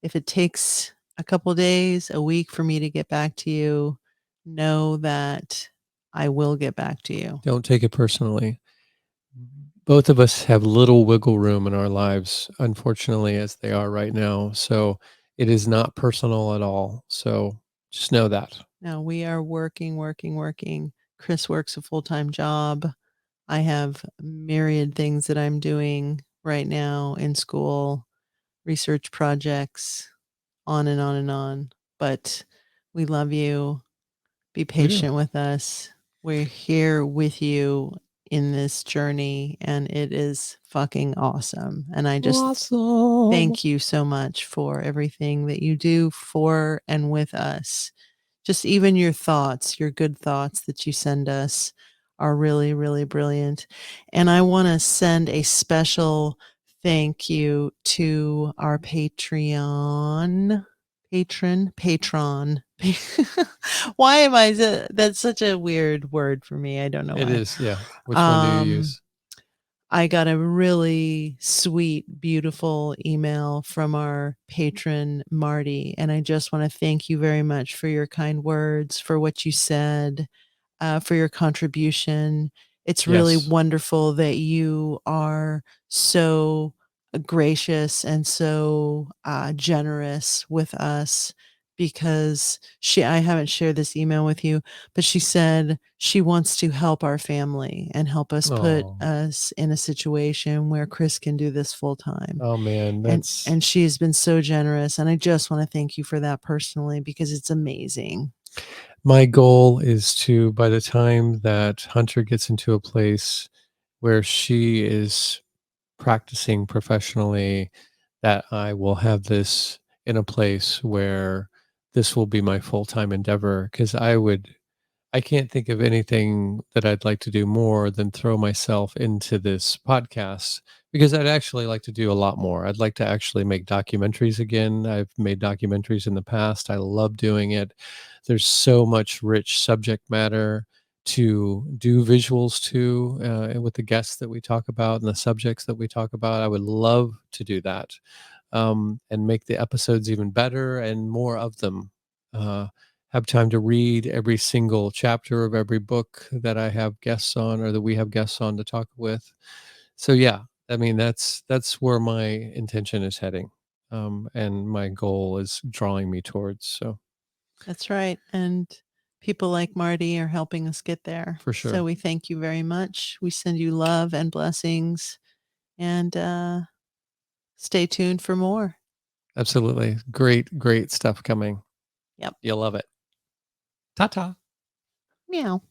If it takes a couple days, a week for me to get back to you, know that I will get back to you. Don't take it personally. Both of us have little wiggle room in our lives, unfortunately, as they are right now. So it is not personal at all. So just know that. Now we are working. Chris works a full-time job. I have myriad things that I'm doing right now in school, research projects, on and on and on. But we love you. Be patient with us. We're here with you in this journey, and it is fucking awesome. And I just thank you so much for everything that you do for and with us. Just even your thoughts, your good thoughts that you send us are really, really brilliant. And I want to send a special thank you to our patron. Why am I? That's such a weird word for me. I don't know It why. is, yeah. Which one do you use? I got a really sweet, beautiful email from our patron, Marty. And I just want to thank you very much for your kind words, for what you said, for your contribution. It's really Yes. wonderful that you are so gracious and so generous with us, because I haven't shared this email with you, but she said she wants to help our family and help us put Oh. us in a situation where Chris can do this full time. Oh man, And she has been so generous, and I just want to thank you for that personally, because it's amazing. My goal is to, by the time that Hunter gets into a place where she is practicing professionally, that I will have this in a place where this will be my full-time endeavor. Because I can't think of anything that I'd like to do more than throw myself into this podcast, because I'd actually like to do a lot more. I'd like to actually make documentaries again. I've made documentaries in the past. I love doing it. There's so much rich subject matter to do visuals to, with the guests that we talk about and the subjects that we talk about. I would love to do that, and make the episodes even better and more of them. Have time to read every single chapter of every book that I have guests on, or that we have guests on to talk with. So yeah, I mean, that's where my intention is heading. And my goal is drawing me towards. So That's right. And people like Marty are helping us get there. for sure. So we thank you very much. We send you love and blessings, and stay tuned for more. Absolutely. Great stuff coming. Yep. You'll love it. Ta-ta. Meow.